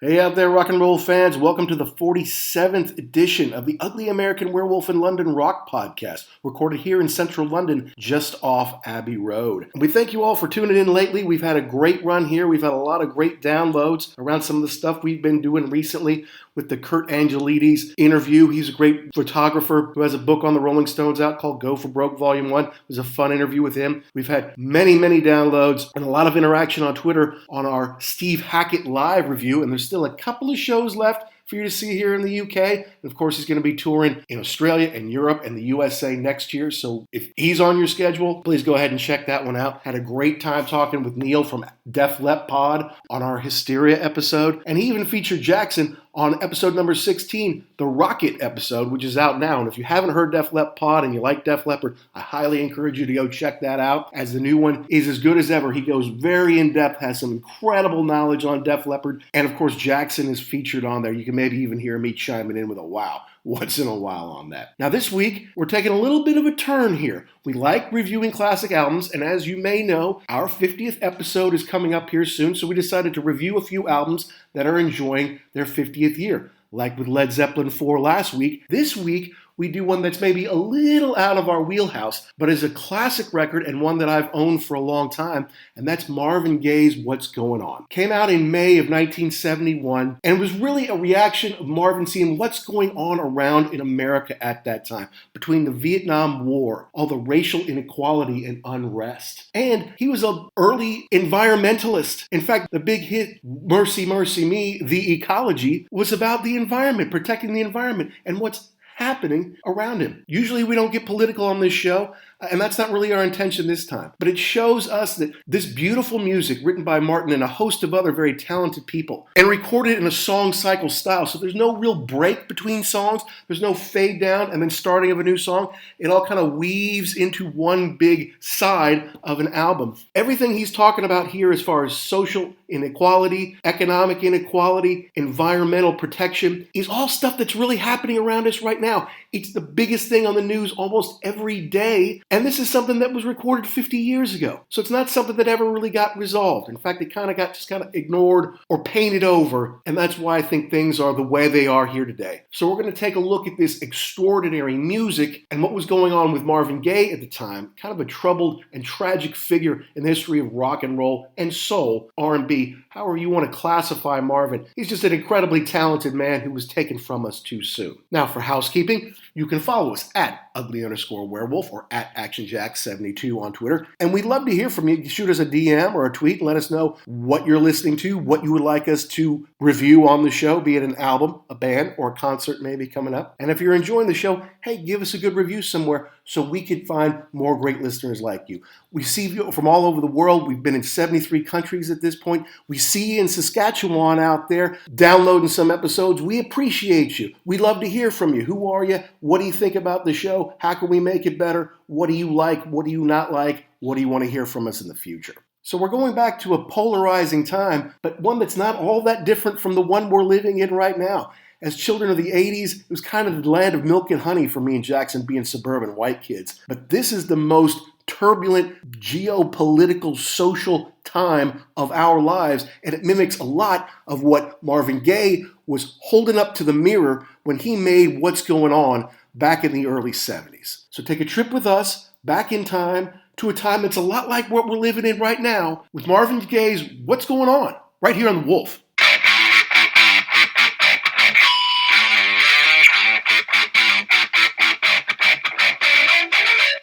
Hey out there, rock and roll fans. Welcome to the 47th edition of the Ugly American Werewolf in London Rock Podcast, recorded here in central London, just off Abbey Road. And we thank you all for tuning in lately. We've had a great run here. We've had a lot of great downloads around some of the stuff we've been doing recently with the Kurt Angelides interview. He's a great photographer who has a book on the Rolling Stones out called Go for Broke Volume 1. It was a fun interview with him. We've had many downloads and a lot of interaction on Twitter on our Steve Hackett live review, and there's still a couple of shows left for you to see here in the UK. And of course, he's going to be touring in Australia and Europe and the USA next year. So if he's on your schedule, please go ahead and check that one out. Had a great time talking with Neil from Def Lep Pod on our Hysteria episode. And he even featured Jackson on episode number 16, the Rocket episode, which is out now. And if you haven't heard Def Lep Pod and you like Def Leppard, I highly encourage you to go check that out, as the new one is as good as ever. He goes very in-depth, has some incredible knowledge on Def Leppard. And of course, Jackson is featured on there. You can maybe even hear me chiming in with a wow. Once in a while on that. Now this week, we're taking a little bit of a turn here. We like reviewing classic albums, and as you may know, our 50th episode is coming up here soon, so we decided to review a few albums that are enjoying their 50th year. Like with Led Zeppelin 4 last week, this week, we do one that's maybe a little out of our wheelhouse, but is a classic record and one that I've owned for a long time, and that's Marvin Gaye's What's Going On. Came out in May of 1971, and was really a reaction of Marvin seeing what's going on around in America at that time, between the Vietnam War, all the racial inequality and unrest. And he was an early environmentalist. In fact, the big hit, Mercy, Mercy Me, The Ecology, was about the environment, protecting the environment, and what's happening around him. Usually we don't get political on this show, and that's not really our intention this time. But it shows us that this beautiful music written by Martin and a host of other very talented people, and recorded in a song cycle style, so there's no real break between songs, there's no fade down and then starting of a new song. It all kind of weaves into one big side of an album. Everything he's talking about here as far as social inequality, economic inequality, environmental protection, is all stuff that's really happening around us right now. It's the biggest thing on the news almost every day, and this is something that was recorded 50 years ago. So it's not something that ever really got resolved. In fact, it kind of ignored or painted over, and that's why I think things are the way they are here today. So we're going to take a look at this extraordinary music and what was going on with Marvin Gaye at the time, kind of a troubled and tragic figure in the history of rock and roll and soul, R&B, however you want to classify Marvin. He's just an incredibly talented man who was taken from us too soon. Now, for housekeeping, you can follow us at ugly_werewolf or at ActionJack72 on Twitter. And we'd love to hear from you. Shoot us a DM or a tweet and let us know what you're listening to, what you would like us to review on the show, be it an album, a band, or a concert maybe coming up. And if you're enjoying the show, hey, give us a good review somewhere so we can find more great listeners like you. We see you from all over the world. We've been in 73 countries at this point. We see you in Saskatchewan out there downloading some episodes. We appreciate you. We'd love to hear from you. Who are you? What do you think about the show? How can we make it better? What do you like? What do you not like? What do you want to hear from us in the future? So we're going back to a polarizing time, but one that's not all that different from the one we're living in right now. As children of the 80s, it was kind of the land of milk and honey for me and Jackson being suburban white kids. But this is the most turbulent geopolitical social time of our lives, and it mimics a lot of what Marvin Gaye was holding up to the mirror when he made What's Going On back in the early 70s. So take a trip with us back in time to a time that's a lot like what we're living in right now with Marvin Gaye's What's Going On, right here on The Wolf.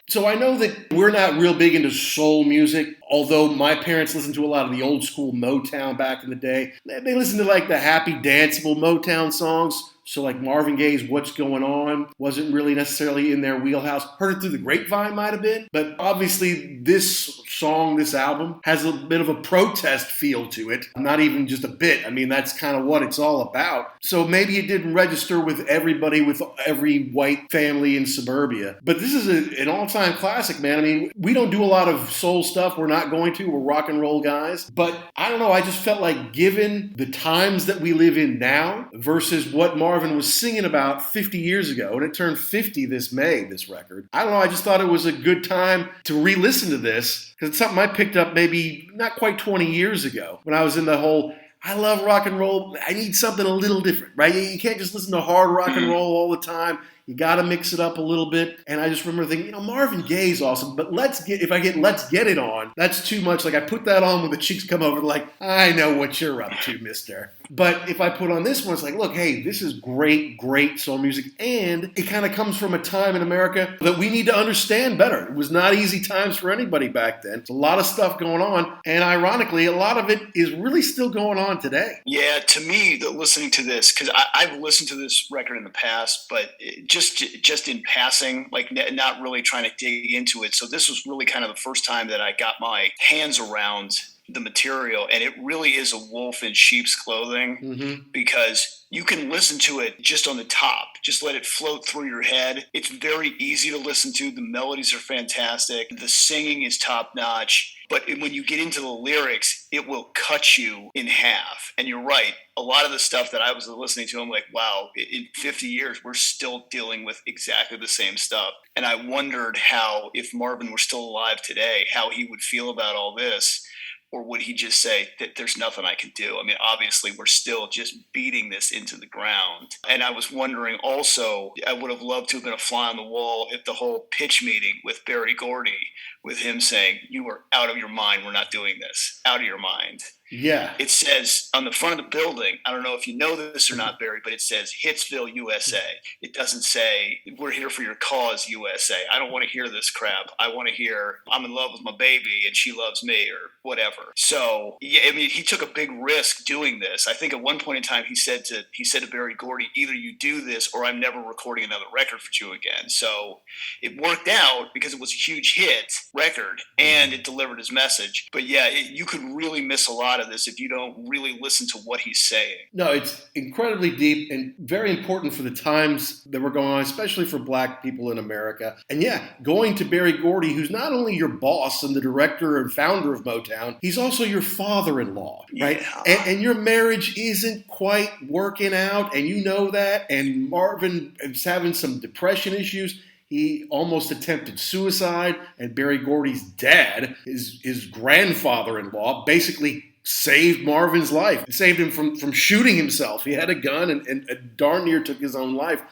So I know that we're not real big into soul music, although my parents listened to a lot of the old school Motown back in the day. They listened to like the happy, danceable Motown songs. So like Marvin Gaye's What's Going On wasn't really necessarily in their wheelhouse. Heard it through the grapevine might have been. But obviously this song, this album, has a bit of a protest feel to it. Not even just a bit. I mean, that's kind of what it's all about. So maybe it didn't register with everybody, with every white family in suburbia. But this is an all-time classic, man. I mean, we don't do a lot of soul stuff. We're not going to. We're rock and roll guys. But I don't know. I just felt like given the times that we live in now versus what Marvin was singing about 50 years ago, and it turned 50 this May, this record. I don't know, I just thought it was a good time to re-listen to this, because it's something I picked up maybe not quite 20 years ago, when I was in the whole I love rock and roll. I need something a little different, right? You can't just listen to hard rock and roll all the time. You got to mix it up a little bit. And I just remember thinking, Marvin Gaye's awesome, but Let's Get It On, that's too much. Like I put that on when the chicks come over, like, I know what you're up to, mister. But if I put on this one, it's like, look, hey, this is great, great soul music. And it kind of comes from a time in America that we need to understand better. It was not easy times for anybody back then. It's a lot of stuff going on. And ironically, a lot of it is really still going on today. Yeah, to me, listening to this, because I've listened to this record in the past, but just in passing, like not really trying to dig into it. So this was really kind of the first time that I got my hands around the material, and it really is a wolf in sheep's clothing, because you can listen to it just on the top, just let it float through your head. It's very easy to listen to. The melodies are fantastic. The singing is top notch. But when you get into the lyrics, it will cut you in half. And you're right. A lot of the stuff that I was listening to, I'm like, wow, in 50 years, we're still dealing with exactly the same stuff. And I wondered how, if Marvin were still alive today, how he would feel about all this. Or would he just say that there's nothing I can do? I mean, obviously, we're still just beating this into the ground. And I was wondering also, I would have loved to have been a fly on the wall at the whole pitch meeting with Berry Gordy, with him saying, you are out of your mind. We're not doing this. Out of your mind. Yeah. It says on the front of the building, I don't know if you know this or not, Barry, but it says Hitsville, USA. It doesn't say we're here for your cause, USA. I don't want to hear this crap. I want to hear I'm in love with my baby and she loves me or whatever. So, yeah, I mean, he took a big risk doing this. I think at one point in time he said to Berry Gordy, either you do this or I'm never recording another record for you again. So it worked out because it was a huge hit record and it delivered his message. But yeah, you could really miss a lot of this if you don't really listen to what he's saying. No, it's incredibly deep and very important for the times that were going on, especially for black people in America. And yeah, going to Berry Gordy, who's not only your boss and the director and founder of Motown, he's also your father-in-law, right? Yeah. And your marriage isn't quite working out, and you know that. And Marvin is having some depression issues. He almost attempted suicide, and Berry Gordy's dad, his grandfather-in-law, basically saved Marvin's life. It saved him from shooting himself. He had a gun and darn near took his own life.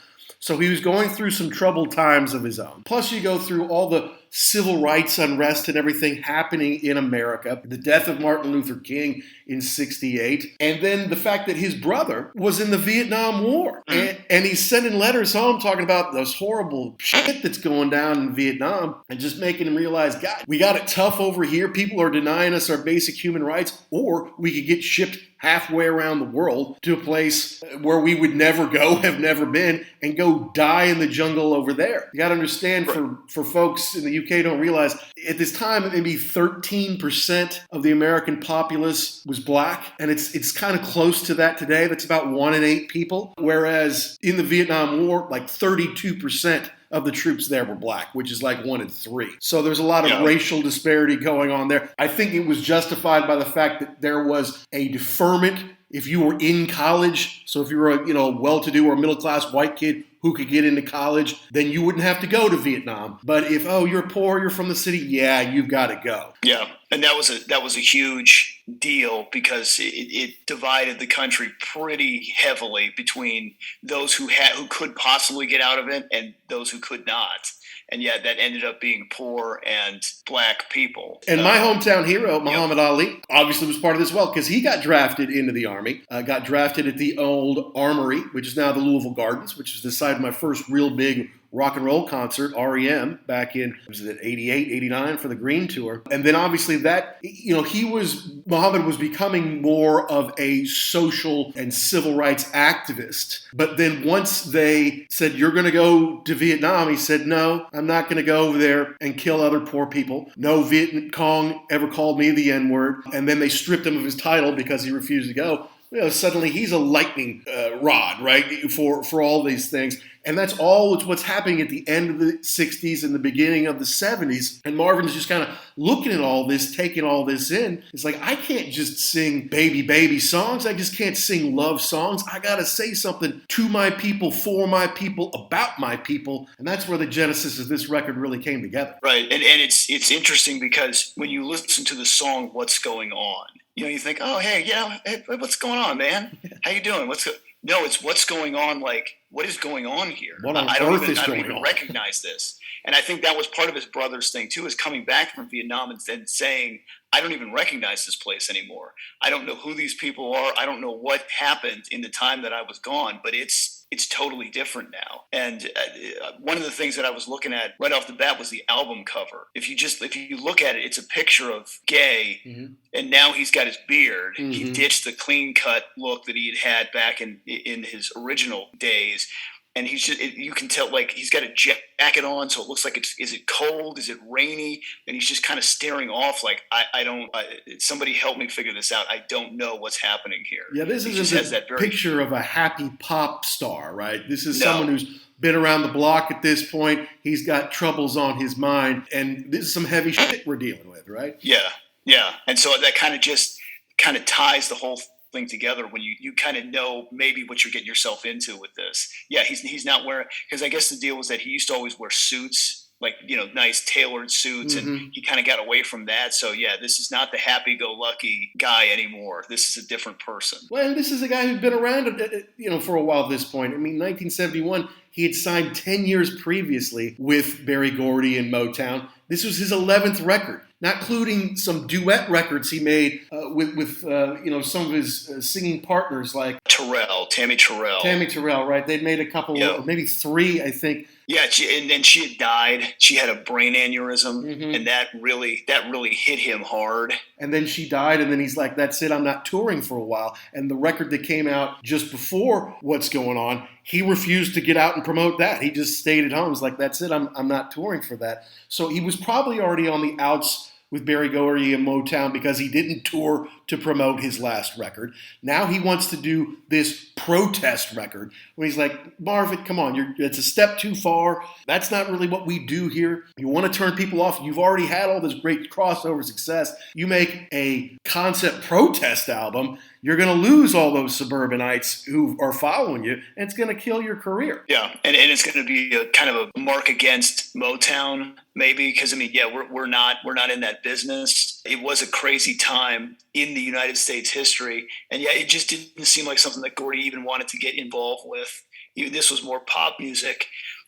So he was going through some troubled times of his own. Plus, you go through all the civil rights unrest and everything happening in America, the death of Martin Luther King in '68, and then the fact that his brother was in the Vietnam War. And he's sending letters home talking about this horrible shit that's going down in Vietnam and just making him realize, God, we got it tough over here. People are denying us our basic human rights, or we could get shipped halfway around the world to a place where we would never go, have never been, and go die in the jungle over there. You got to understand, for folks in the UK don't realize, at this time, maybe 13% of the American populace was black, and it's kind of close to that today. That's about 1 in 8 people, whereas in the Vietnam War, like 32% of the troops there were black, which is like 1 in 3. So there's a lot of racial disparity going on there. I think it was justified by the fact that there was a deferment if you were in college. So if you were a well-to-do or middle-class white kid who could get into college, then you wouldn't have to go to Vietnam. But if, you're poor, you're from the city, yeah, you've got to go. Yeah, and that was a huge deal because it divided the country pretty heavily between those who could possibly get out of it and those who could not. And yet that ended up being poor and black people. And my hometown hero, Muhammad Ali, obviously was part of this as well because he got drafted into the Army, got drafted at the old Armory, which is now the Louisville Gardens, which is the site of my first real big rock and roll concert, R&amp, back in, 88, 89 for the Green Tour. And then obviously that, Muhammad was becoming more of a social and civil rights activist. But then once they said, you're going to go to Vietnam, he said, no, I'm not going to go over there and kill other poor people. No Viet Cong ever called me the N-word. And then they stripped him of his title because he refused to go. Suddenly he's a lightning rod, right, for all these things. And that's all what's happening at the end of the 60s and the beginning of the 70s. And Marvin's just kind of looking at all this, taking all this in. It's like, I can't just sing baby songs. I just can't sing love songs. I got to say something to my people, for my people, about my people. And that's where the genesis of this record really came together. Right. And it's interesting because when you listen to the song What's Going On, you think, oh, hey, hey, what's going on, man? How you doing? No, it's what's going on. Like, what is going on here? What on earth is I don't going even on? recognize this. And I think that was part of his brother's thing too, is coming back from Vietnam and then saying, I don't even recognize this place anymore. I don't know who these people are. I don't know what happened in the time that I was gone, but it's totally different now. And one of the things that I was looking at right off the bat was the album cover. If you look at it, it's a picture of Gaye, Mm-hmm. and now he's got his beard. Mm-hmm. He ditched the clean cut look that he had back in his original days. And you can tell, like, he's got a jacket on, so it looks like is it cold? Is it rainy? And he's just kind of staring off like, somebody help me figure this out. I don't know what's happening here. Yeah, this isn't a picture of a happy pop star, right? This is someone who's been around the block at this point. He's got troubles on his mind, and this is some heavy shit we're dealing with, right? Yeah. And so that kind of ties the whole thing together when you kind of know maybe what you're getting yourself into with this. Yeah, he's not wearing, because I guess the deal was that he used to always wear suits, like, nice tailored suits, and he kind of got away from that. So yeah, this is not the happy-go-lucky guy anymore. This is a different person. Well, and this is a guy who's been around, for a while at this point. I mean, 1971, he had signed 10 years previously with Berry Gordy and Motown. This was his 11th record, not including some duet records he made with some of his singing partners like Tammy Terrell, right? They'd made a couple, or maybe three, I think. Yeah, and then she had died. She had a brain aneurysm, and that really hit him hard. And then she died, and then he's like, that's it, I'm not touring for a while. And the record that came out just before What's Going On, he refused to get out and promote that. He just stayed at home. He's like, that's it, I'm not touring for that. So he was probably already on the outs with Berry Gordy and Motown because he didn't tour to promote his last record. Now he wants to do this protest record when he's like, Marvin, come on, it's a step too far. That's not really what we do here. You want to turn people off. You've already had all this great crossover success. You make a concept protest album, you're going to lose all those suburbanites who are following you, and it's going to kill your career. Yeah, and it's going to be a kind of a mark against Motown, maybe, because we're not in that business. It was a crazy time in the United States history, and it just didn't seem like something that Gordy even wanted to get involved with. This was more pop music,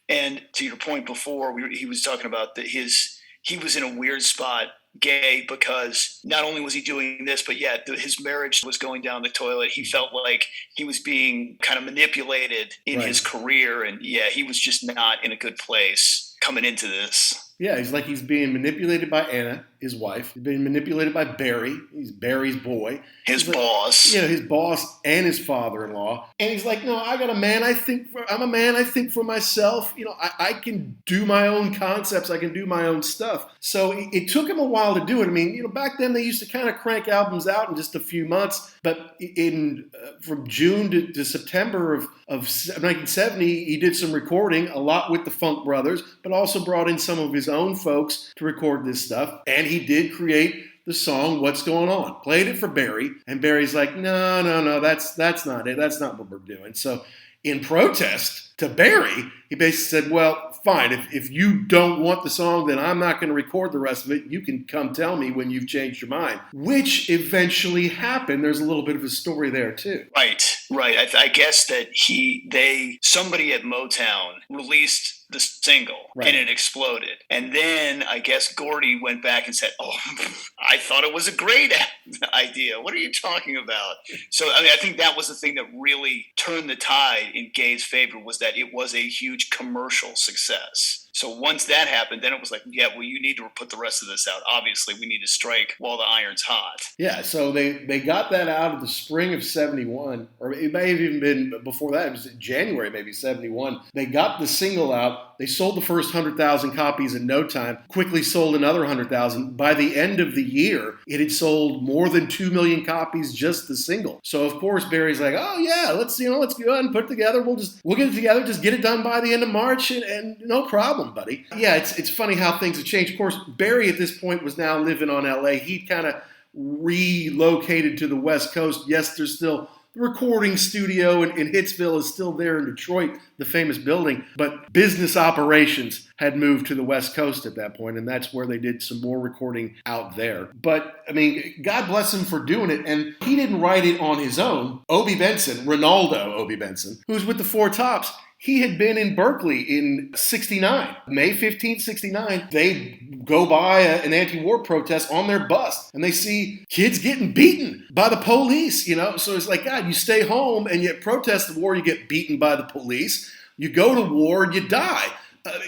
and to your point before, he was talking about that he was in a weird spot, Gaye, because not only was he doing this, but his marriage was going down the toilet. He felt like he was being kind of manipulated in his career, and he was just not in a good place coming into this. Yeah, he's being manipulated by Anna, his wife. He's being manipulated by Barry. He's Barry's boy. His boss. His boss and his father-in-law. And he's like, no, I'm a man, I think for myself. I can do my own concepts. I can do my own stuff. So it took him a while to do it. I mean, back then they used to kind of crank albums out in just a few months. But from June to September of 1970, he did some recording, a lot with the Funk Brothers, but also brought in some of his own folks to record this stuff. And he did create the song What's Going On. Played it for Barry, and Barry's like, no, that's not it. That's not what we're doing. So in protest to Barry, he basically said, well, fine, if you don't want the song, then I'm not going to record the rest of it. You can come tell me when you've changed your mind, which eventually happened. There's a little bit of a story there too. Right. I guess that somebody at Motown released the single, and it exploded. And then I guess Gordy went back and said, oh, I thought it was a great idea. What are you talking about? So, I think that was the thing that really turned the tide in Gaye's favor, was that it was a huge commercial success. So once that happened, then it was like, you need to put the rest of this out. Obviously, we need to strike while the iron's hot. Yeah, so they got that out in the spring of 71, or it may have even been before that. It was January, maybe 71. They got the single out. They sold the first 100,000 copies in no time, quickly sold another 100,000. By the end of the year, it had sold more than 2 million copies, just the single. So, of course, Barry's like, oh, yeah, let's go ahead and put it together. We'll get it together, just get it done by the end of March, and no problem, buddy. Yeah, it's funny how things have changed. Of course, Barry at this point was now living on L.A. He kind of relocated to the West Coast. Yes, there's still recording studio in Hitsville is still there in Detroit, the famous building, but business operations had moved to the West Coast at that point, and that's where they did some more recording out there. But, I mean, God bless him for doing it, and he didn't write it on his own. Ronaldo Obie Benson, who's with the Four Tops, he had been in Berkeley in 69, May 15th, 69. They go by an anti-war protest on their bus, and they see kids getting beaten by the police, you know? So it's like, God, you stay home and you protest the war, you get beaten by the police. You go to war and you die.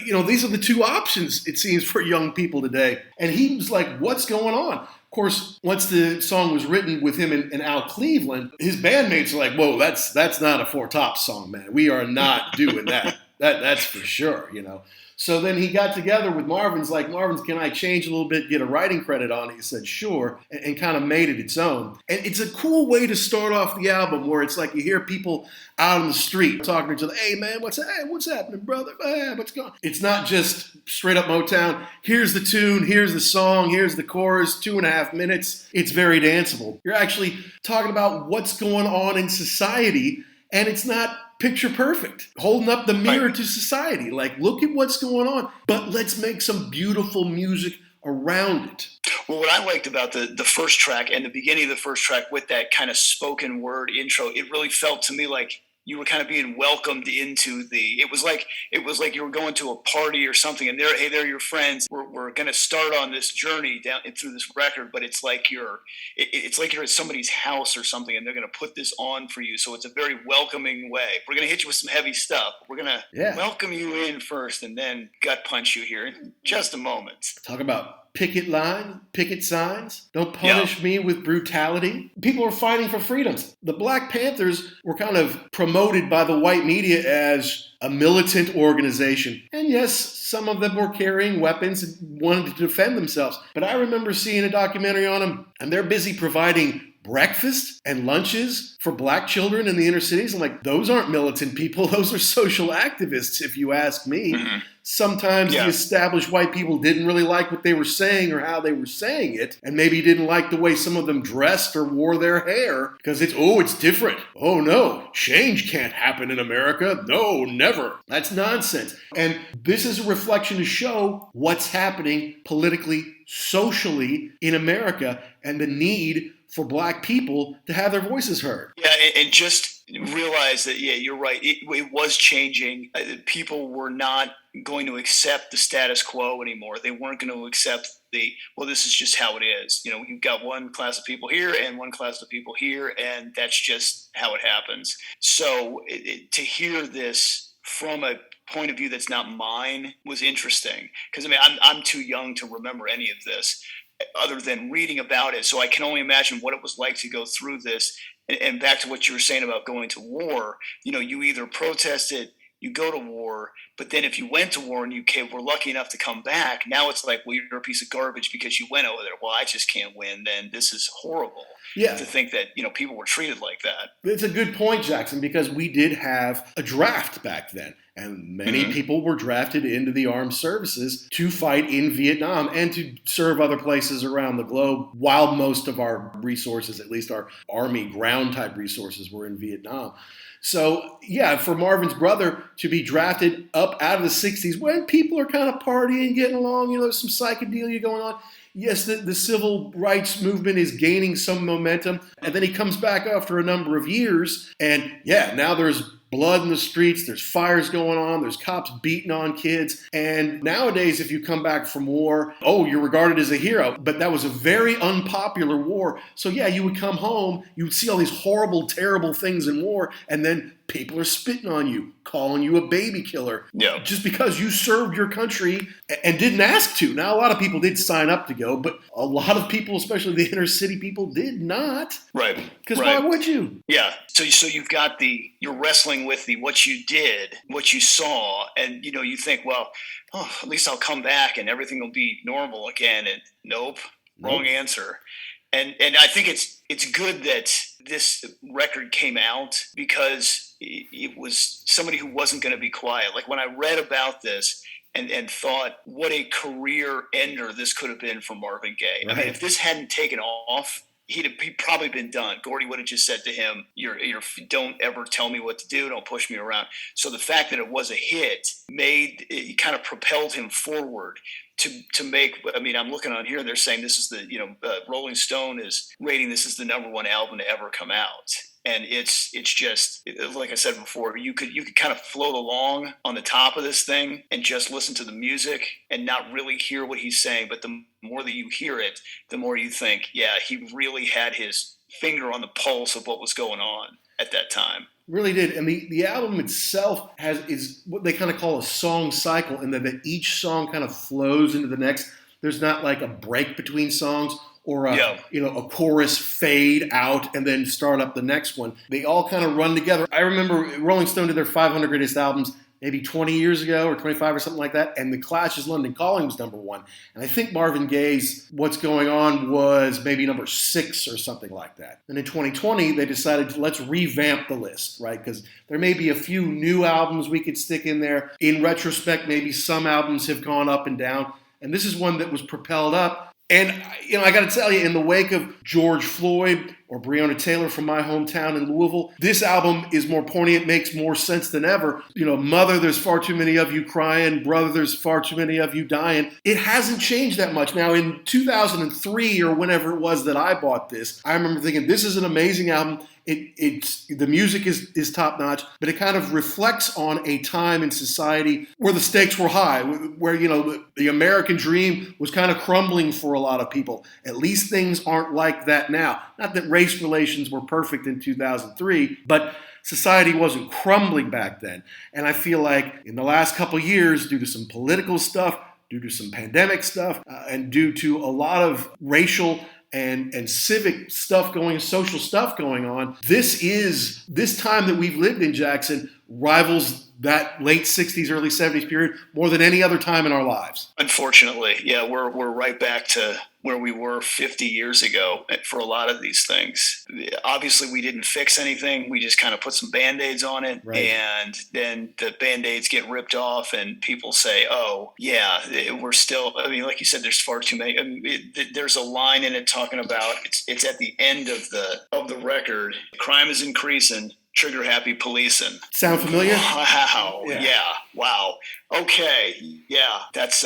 These are the two options, it seems, for young people today. And he was like, what's going on? Of course, once the song was written with him and Al Cleveland, his bandmates are like, whoa, that's not a Four Tops song, man. We are not doing that. That's for sure, you know. So then he got together with Marvin's, can I change a little bit, get a writing credit on it? He said, sure, and kind of made it its own. And it's a cool way to start off the album where it's like you hear people out on the street talking to each other. Hey, man, what's happening, brother? Hey, what's going on? It's not just straight up Motown. Here's the tune, here's the song, here's the chorus, 2.5 minutes. It's very danceable. You're actually talking about what's going on in society, and it's not picture perfect, holding up the mirror to society. Like, look at what's going on, but let's make some beautiful music around it. Well, what I liked about the first track and the beginning of the first track with that kind of spoken word intro, it really felt to me like you were kind of being welcomed into it was like you were going to a party or something, and they're your friends. We're going to start on this journey down through this record, but it's like you're at somebody's house or something, and they're going to put this on for you. So it's a very welcoming way. We're going to hit you with some heavy stuff. We're going to welcome you in first, and then gut punch you here in just a moment. Talk about picket signs. Don't punish me with brutality. People are fighting for freedoms. The Black Panthers were kind of promoted by the white media as a militant organization. And yes, some of them were carrying weapons and wanted to defend themselves. But I remember seeing a documentary on them, and they're busy providing breakfast and lunches for black children in the inner cities. I'm like, those aren't militant people. Those are social activists, if you ask me. Mm-hmm. Sometimes the established white people didn't really like what they were saying or how they were saying it, and maybe didn't like the way some of them dressed or wore their hair because it's different. Oh no, change can't happen in America. No, never. That's nonsense. And this is a reflection to show what's happening politically, socially in America, and the need for black people to have their voices heard. Yeah, and just realize that, you're right. It was changing. People were not going to accept the status quo anymore. They weren't going to accept this is just how it is. You know, you've got one class of people here and one class of people here, and that's just how it happens. So to hear this from a point of view that's not mine was interesting, because I'm too young to remember any of this other than reading about it. So I can only imagine what it was like to go through this. And back to what you were saying about going to war, you either protested, you go to war, but then if you went to war and you were lucky enough to come back, now it's like, well, you're a piece of garbage because you went over there. Well, I just can't win. Then this is horrible. Yeah. To think that, people were treated like that. It's a good point, Jackson, because we did have a draft back then. And many people were drafted into the armed services to fight in Vietnam and to serve other places around the globe, while most of our resources, at least our Army ground type resources, were in Vietnam. So, for Marvin's brother to be drafted up out of the 60s when people are kind of partying, getting along, there's some psychedelia going on. Yes, the civil rights movement is gaining some momentum. And then he comes back after a number of years. And now there's blood in the streets, there's fires going on, there's cops beating on kids. And nowadays, if you come back from war, you're regarded as a hero. But that was a very unpopular war. So you would come home, you would see all these horrible, terrible things in war, and then people are spitting on you, calling you a baby killer. Yeah. Just because you served your country and didn't ask to. Now, a lot of people did sign up to go, but a lot of people, especially the inner city people, did not. Right. Because why would you? Yeah. So you've got you're wrestling with what you did, what you saw, and you think, well, at least I'll come back and everything will be normal again. And nope. Wrong answer. And I think it's good that this record came out, because it was somebody who wasn't going to be quiet. Like when I read about this and thought what a career ender this could have been for Marvin Gaye. Right. I mean, if this hadn't taken off, he'd probably been done. Gordy would have just said to him, "You're don't ever tell me what to do. Don't push me around." So the fact that it was a hit it kind of propelled him forward to make. I mean, I'm looking on here. They're saying this is Rolling Stone is rating this as the #1 album to ever come out. And it's just like I said before, you could kind of float along on the top of this thing and just listen to the music and not really hear what he's saying. But the more that you hear it, the more you think, yeah, he really had his finger on the pulse of what was going on at that time. Really did. And the album itself is what they kind of call a song cycle, and that each song kind of flows into the next. There's not like a break between songs or a chorus fade out and then start up the next one. They all kind of run together. I remember Rolling Stone did their 500 greatest albums maybe 20 years ago or 25 or something like that, and The Clash's London Calling was #1. And I think Marvin Gaye's What's Going On was maybe #6 or something like that. And in 2020, they decided let's revamp the list, right? Because there may be a few new albums we could stick in there. In retrospect, maybe some albums have gone up and down, and this is one that was propelled up. And, I got to tell you, in the wake of George Floyd or Breonna Taylor from my hometown in Louisville, this album is more poignant, makes more sense than ever. Mother, there's far too many of you crying. Brother, there's far too many of you dying. It hasn't changed that much. Now, in 2003 or whenever it was that I bought this, I remember thinking, this is an amazing album. The music is top notch, but it kind of reflects on a time in society where the stakes were high, where the American dream was kind of crumbling for a lot of people. At least things aren't like that now. Not that race relations were perfect in 2003, but society wasn't crumbling back then. And I feel like in the last couple of years, due to some political stuff, due to some pandemic stuff, and due to a lot of racial and civic stuff social stuff going on, this time that we've lived in, Jackson, rivals that late 60s, early 70s period more than any other time in our lives. Unfortunately, yeah, we're right back to where we were 50 years ago for a lot of these things. Obviously, we didn't fix anything. We just kind of put some Band-Aids on it, right. And then the Band-Aids get ripped off and people say, oh, yeah, we're still, I mean, like you said, there's far too many. There's a line in it talking about, it's at the end of the record, crime is increasing, trigger happy policing. Sound familiar? Wow. Yeah. Wow. Okay. Yeah. That's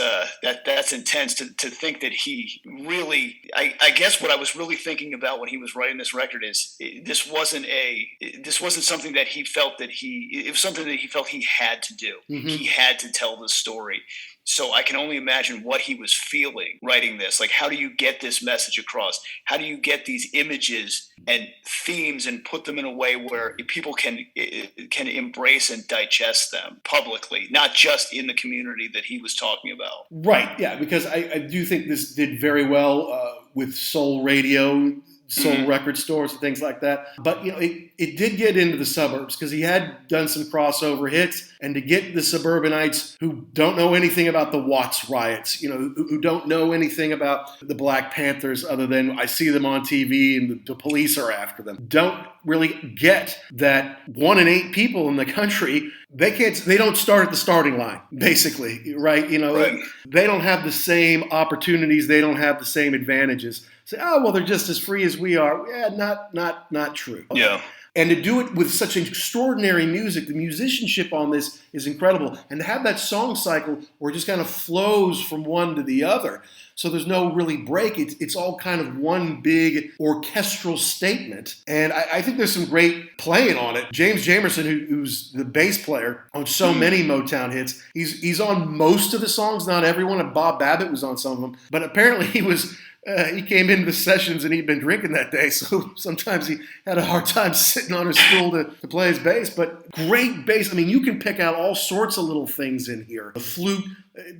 intense to think that he really, I guess what I was really thinking about when he was writing this record is this wasn't something that he felt it was something that he felt he had to do. Mm-hmm. He had to tell the story. So I can only imagine what he was feeling writing this. Like, how do you get this message across? How do you get these images and themes and put them in a way where people can embrace and digest them publicly, not just in the community that he was talking about? Right, yeah, because I do think this did very well with soul radio, soul record stores and things like that. But, it did get into the suburbs because he had done some crossover hits. And to get the suburbanites who don't know anything about the Watts riots, who don't know anything about the Black Panthers other than I see them on TV and the police are after them, don't really get that 1 in 8 people in the country, they don't start at the starting line, basically, right? Right. They don't have the same opportunities. They don't have the same advantages. Say, oh, well, they're just as free as we are. Yeah, not true. Yeah. And to do it with such extraordinary music, the musicianship on this is incredible. And to have that song cycle where it just kind of flows from one to the other, so there's no really break. It's all kind of one big orchestral statement. And I think there's some great playing on it. James Jamerson, who's the bass player on so many Motown hits, he's on most of the songs, not everyone. And Bob Babbitt was on some of them. But apparently he came into the sessions and he'd been drinking that day, so sometimes he had a hard time sitting on his stool to play his bass. But great bass. I mean, you can pick out all sorts of little things in here. The flute,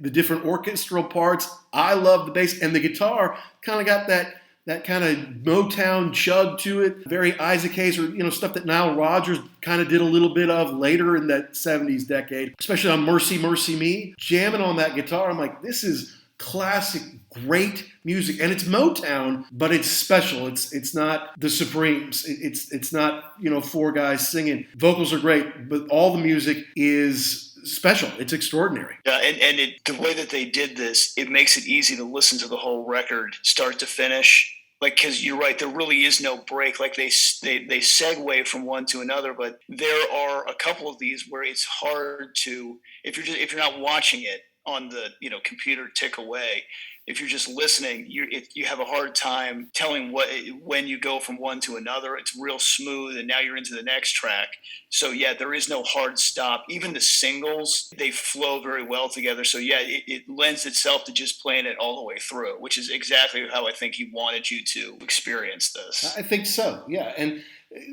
the different orchestral parts. I love the bass. And the guitar kind of got that kind of Motown chug to it. Very Isaac Hayes, or stuff that Nile Rodgers kind of did a little bit of later in that 70s decade, especially on Mercy, Mercy Me. Jamming on that guitar, I'm like, this is classic, great music, and it's Motown, but it's special. It's not the Supremes. It's not 4 guys singing. Vocals are great, but all the music is special. It's extraordinary. Yeah, and the way that they did this, it makes it easy to listen to the whole record, start to finish, Like, because you're right, there really is no break. Like they segue from one to another, but there are a couple of these where it's hard to, if you're not watching it on the computer tick away, if you're just listening, you have a hard time telling when you go from one to another. It's real smooth, and now you're into the next track. So yeah, there is no hard stop. Even the singles, they flow very well together. So yeah, it lends itself to just playing it all the way through, which is exactly how I think he wanted you to experience this. I think so, yeah. And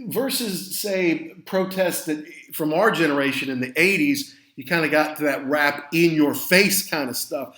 versus, say, protests that from our generation in the 80s, you kind of got to that rap in your face kind of stuff,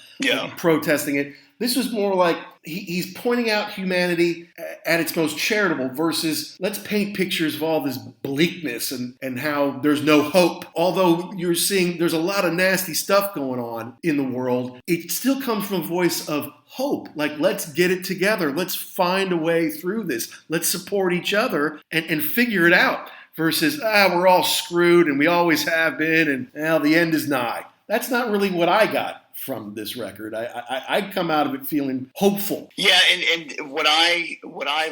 protesting it. This was more like he's pointing out humanity at its most charitable versus let's paint pictures of all this bleakness and how there's no hope. Although you're seeing there's a lot of nasty stuff going on in the world, it still comes from a voice of hope. Like, let's get it together. Let's find a way through this. Let's support each other and figure it out versus, we're all screwed and we always have been and the end is nigh. That's not really what I got from this record. I come out of it feeling hopeful. Yeah, and what I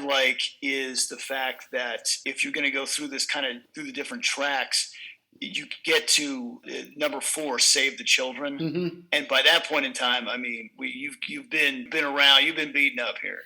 like is the fact that if you're going to go through this kind of through the different tracks, you get to number 4, Save the Children. Mm-hmm. And by that point in time, I mean, you've been around, you've been beaten up here.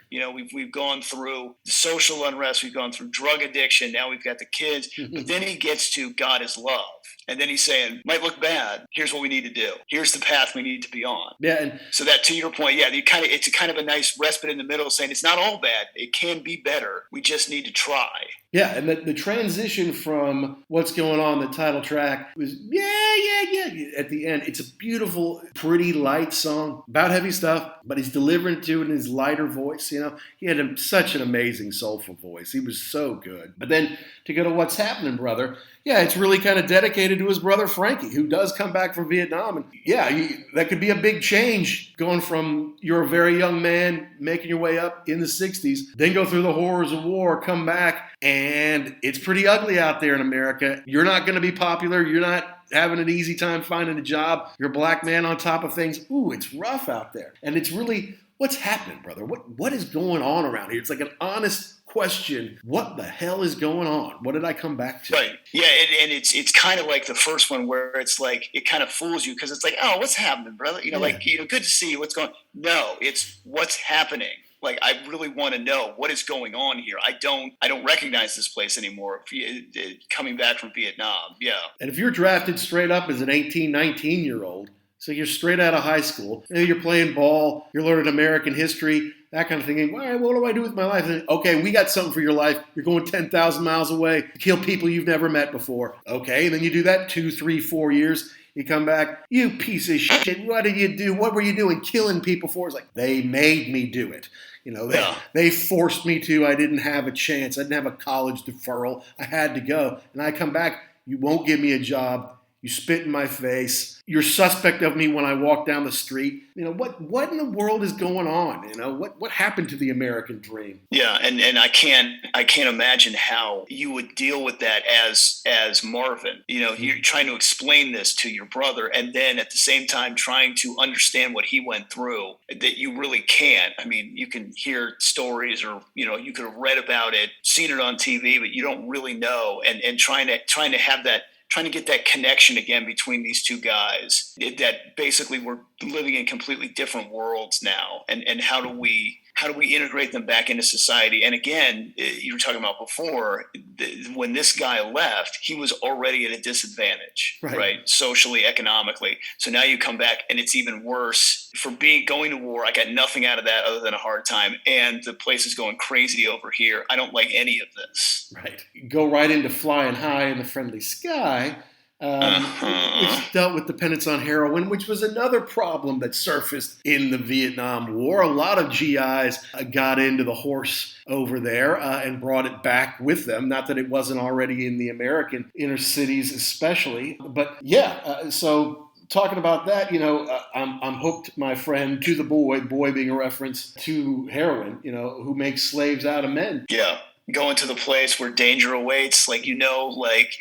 We've gone through social unrest, we've gone through drug addiction, now we've got the kids. Mm-hmm. But then he gets to God is love. And then he's saying, might look bad. Here's what we need to do. Here's the path we need to be on. Yeah, and so that, to your point, yeah, it's a kind of a nice respite in the middle, saying it's not all bad. It can be better. We just need to try. Yeah, and the transition from what's going on, the title track, was at the end. It's a beautiful, pretty, light song about heavy stuff, but he's delivering to it in his lighter voice. He had such an amazing, soulful voice. He was so good. But then to go to What's Happening, Brother, yeah, it's really kind of dedicated to his brother Frankie, who does come back from Vietnam. And yeah, that could be a big change going from you're a very young man making your way up in the 60s, then go through the horrors of war, come back, and it's pretty ugly out there in America. You're not going to be popular. You're not having an easy time finding a job. You're a black man on top of things. Ooh, it's rough out there. And it's really, what's happening, brother? What is going on around here? It's like an honest question. What the hell is going on? What did I come back to? Right. Yeah, and it's kind of like the first one where it's like it kind of fools you because it's like, oh, what's happening, brother? Good to see you. What's going on? No, it's what's happening. Like, I really want to know what is going on here. I don't recognize this place anymore. Coming back from Vietnam, yeah. And if you're drafted straight up as an 18, 19-year-old, so you're straight out of high school, you're playing ball, you're learning American history, that kind of thing. All right, what do I do with my life? And, okay, we got something for your life. You're going 10,000 miles away to kill people you've never met before. Okay, and then you do that 2, 3, 4 years. You come back, you piece of shit. What did you do? What were you doing killing people for? It's like, they made me do it. They forced me to. I didn't have a chance. I didn't have a college deferral. I had to go. And I come back, you won't give me a job. You spit in my face. You're suspect of me when I walk down the street. What in the world is going on? What happened to the American dream? Yeah, and I can't imagine how you would deal with that as Marvin. You're trying to explain this to your brother, and then at the same time trying to understand what he went through. That you really can't. I mean, you can hear stories, or you could have read about it, seen it on TV, but you don't really know. And trying to have that. Trying to get that connection again between these two guys that basically we're living in completely different worlds now. And how do we integrate them back into society? And again, you were talking about before, when this guy left, he was already at a disadvantage, right? Socially, economically. So now you come back and it's even worse. For going to war, I got nothing out of that other than a hard time. And the place is going crazy over here. I don't like any of this. Right. Go right into Flying High in the Friendly Sky, which dealt with dependence on heroin, which was another problem that surfaced in the Vietnam War. A lot of GIs got into the horse over there and brought it back with them. Not that it wasn't already in the American inner cities especially. But yeah, so talking about that, I'm hooked, my friend, to the boy being a reference to heroin, who makes slaves out of men. Yeah. going to the place where danger awaits, like, like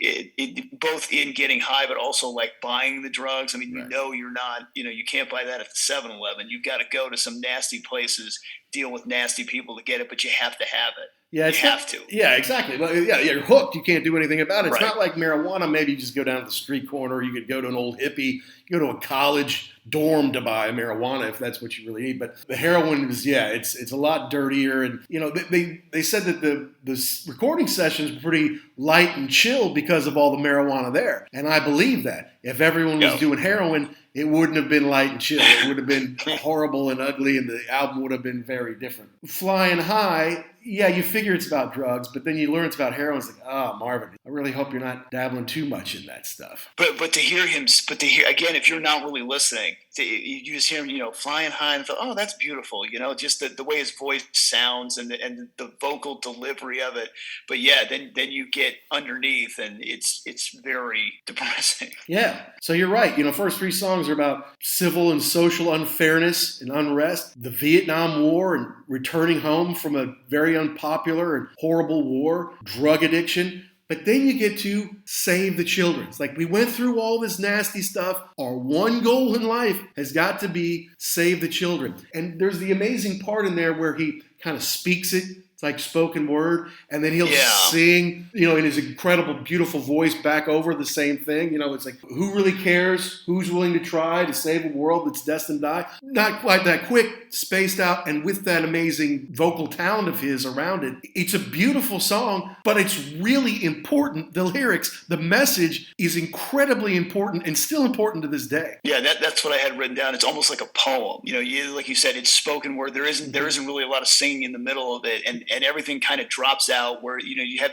both in getting high, but also like buying the drugs. I mean, Right. you're not, you can't buy that at the 7-Eleven. You've got to go to some nasty places, deal with nasty people to get it, but you have to have it. Yeah, you have to. Yeah, exactly. Well, yeah, you're hooked. You can't do anything about it. It's Right. not like marijuana. Maybe you just go down to the street corner. You could go to an old hippie. You go to a college dorm to buy marijuana if that's what you really need. But the heroin is, it's a lot dirtier. And they said that the recording sessions were pretty light and chill because of all the marijuana there. And I believe that if everyone was doing heroin, it wouldn't have been light and chill. It would have been horrible and ugly, and the album would have been very different. Flying High, yeah, you figure it's about drugs, but then you learn it's about heroin. It's like, Marvin, I really hope you're not dabbling too much in that stuff. But to hear again, if you're not really listening, you just hear him, flying high, and feel, that's beautiful, just the way his voice sounds and the vocal delivery of it. But yeah, then you get underneath, and it's very depressing. Yeah, so you're right. First three songs are about civil and social unfairness and unrest, the Vietnam War, and returning home from a very unpopular and horrible war, drug addiction. But then you get to save the children. It's like, we went through all this nasty stuff. Our one goal in life has got to be save the children. And there's the amazing part in there where he kind of speaks it. It's like spoken word. And then he'll sing, in his incredible, beautiful voice back over the same thing. It's like, who really cares? Who's willing to try to save a world that's destined to die? Not quite that quick, spaced out, and with that amazing vocal talent of his around it. It's a beautiful song, but it's really important. The lyrics, the message is incredibly important and still important to this day. Yeah, that's what I had written down. It's almost like a poem. Like you said, it's spoken word. There isn't really a lot of singing in the middle of it, and everything kind of drops out where you have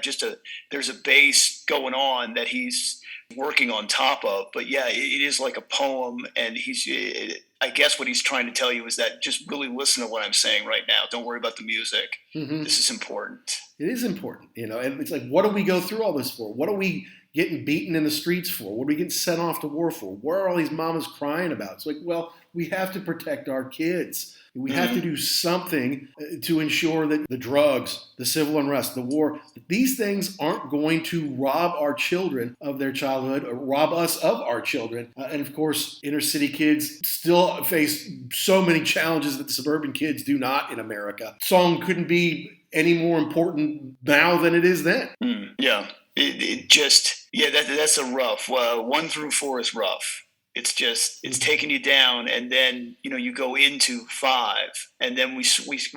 there's a bass going on that he's working on top of. But yeah, it is like a poem, and I guess what he's trying to tell you is that just really listen to what I'm saying right now. Don't worry about the music. Mm-hmm. This is important. It is important, and it's like, what do we go through all this for? What are we getting beaten in the streets for? What are we getting sent off to war for? Where are all these mamas crying about? It's like, well, we have to protect our kids. We have to do something to ensure that the drugs, the civil unrest, the war, these things aren't going to rob our children of their childhood or rob us of our children. And of course, inner city kids still face so many challenges that the suburban kids do not in America. Song couldn't be any more important now than it is then. Yeah, that's a rough. 1 through 4 is rough. It's taking you down, and then you go into 5, and then we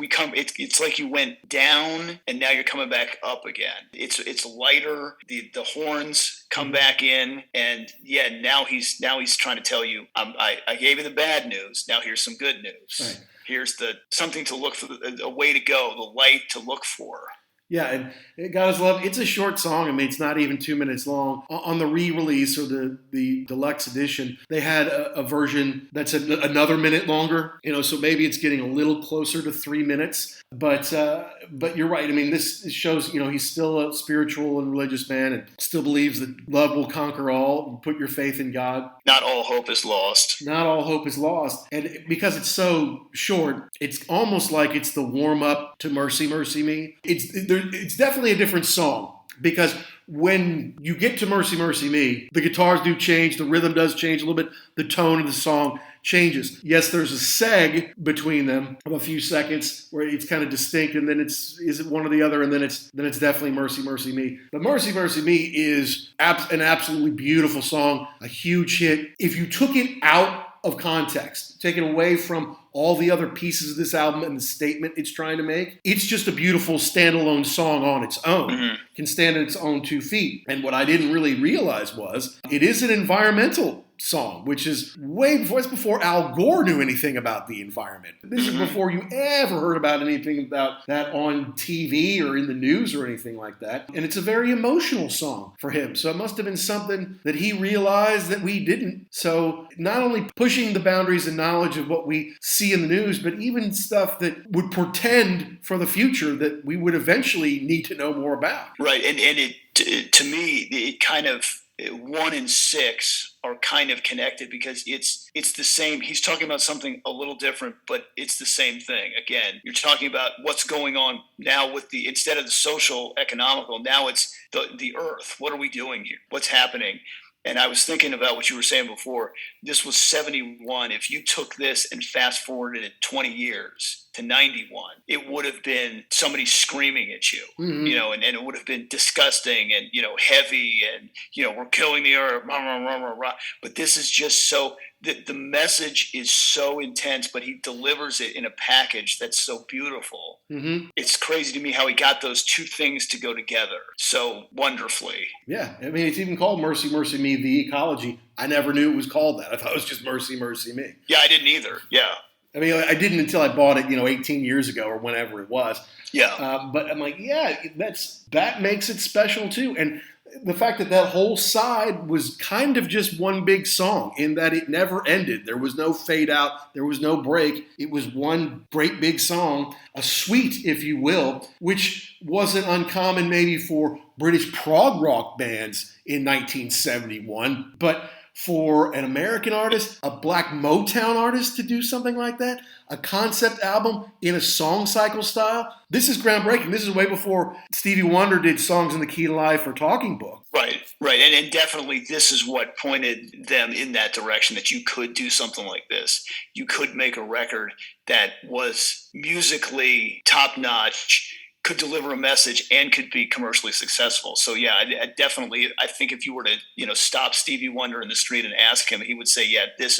come. It's like you went down, and now you're coming back up again. It's lighter. The horns come back in, and now he's trying to tell you, I gave you the bad news. Now here's some good news. Right. Here's something to look for, a way to go, the light to look for. Yeah, and God's Love, it's a short song. I mean, it's not even 2 minutes long. On the re-release or the deluxe edition, they had a version that's another minute longer, so maybe it's getting a little closer to 3 minutes. But you're right. I mean, this shows, he's still a spiritual and religious man and still believes that love will conquer all. Put your faith in God. Not all hope is lost. Not all hope is lost. And because it's so short, it's almost like it's the warm-up to Mercy, Mercy Me. It's definitely a different song, because when you get to Mercy, Mercy Me, the guitars do change, the rhythm does change a little bit, the tone of the song changes. Yes, there's a seg between them of a few seconds where it's kind of distinct, and then is it one or the other, and then it's definitely Mercy, Mercy Me. But Mercy, Mercy Me is an absolutely beautiful song, a huge hit. If you took it out of context, taken away from all the other pieces of this album and the statement it's trying to make, it's just a beautiful standalone song on its own. Mm-hmm. Can stand on its own 2 feet. And what I didn't really realize was it is an environmental song, which is it's before Al Gore knew anything about the environment. This is before you ever heard about anything about that on TV or in the news or anything like that. And it's a very emotional song for him. So it must have been something that he realized that we didn't. So not only pushing the boundaries and knowledge of what we see in the news, but even stuff that would portend for the future that we would eventually need to know more about. Right. And to me, it kind of 1 and 6 are kind of connected because it's the same. He's talking about something a little different, but it's the same thing. Again, you're talking about what's going on now with instead of the social, economical, now it's the earth. What are we doing here? What's happening? And I was thinking about what you were saying before. This was 71. If you took this and fast forwarded it 20 years to 91, it would have been somebody screaming at you, and it would have been disgusting and, heavy and, we're killing the earth, rah, rah, rah, rah, rah. But this is just so, the message is so intense, but he delivers it in a package that's so beautiful. Mm-hmm. It's crazy to me how he got those two things to go together so wonderfully. Yeah. I mean, it's even called Mercy, Mercy Me, the ecology. I never knew it was called that. I thought it was just Mercy, Mercy Me. Yeah, I didn't either. Yeah. I mean, I didn't until I bought it, 18 years ago or whenever it was. Yeah. But I'm like, yeah, that makes it special too. And the fact that whole side was kind of just one big song in that it never ended. There was no fade out. There was no break. It was one great big song, a suite, if you will, which wasn't uncommon maybe for British prog rock bands in 1971. But for an American artist, a black Motown artist to do something like that, a concept album in a song cycle style, this is groundbreaking. This is way before Stevie Wonder did Songs in the Key to Life or Talking Book. Right. And definitely this is what pointed them in that direction, that you could do something like this. You could make a record that was musically top-notch, could deliver a message, and could be commercially successful. So yeah, I think if you were to, stop Stevie Wonder in the street and ask him, he would say, yeah, this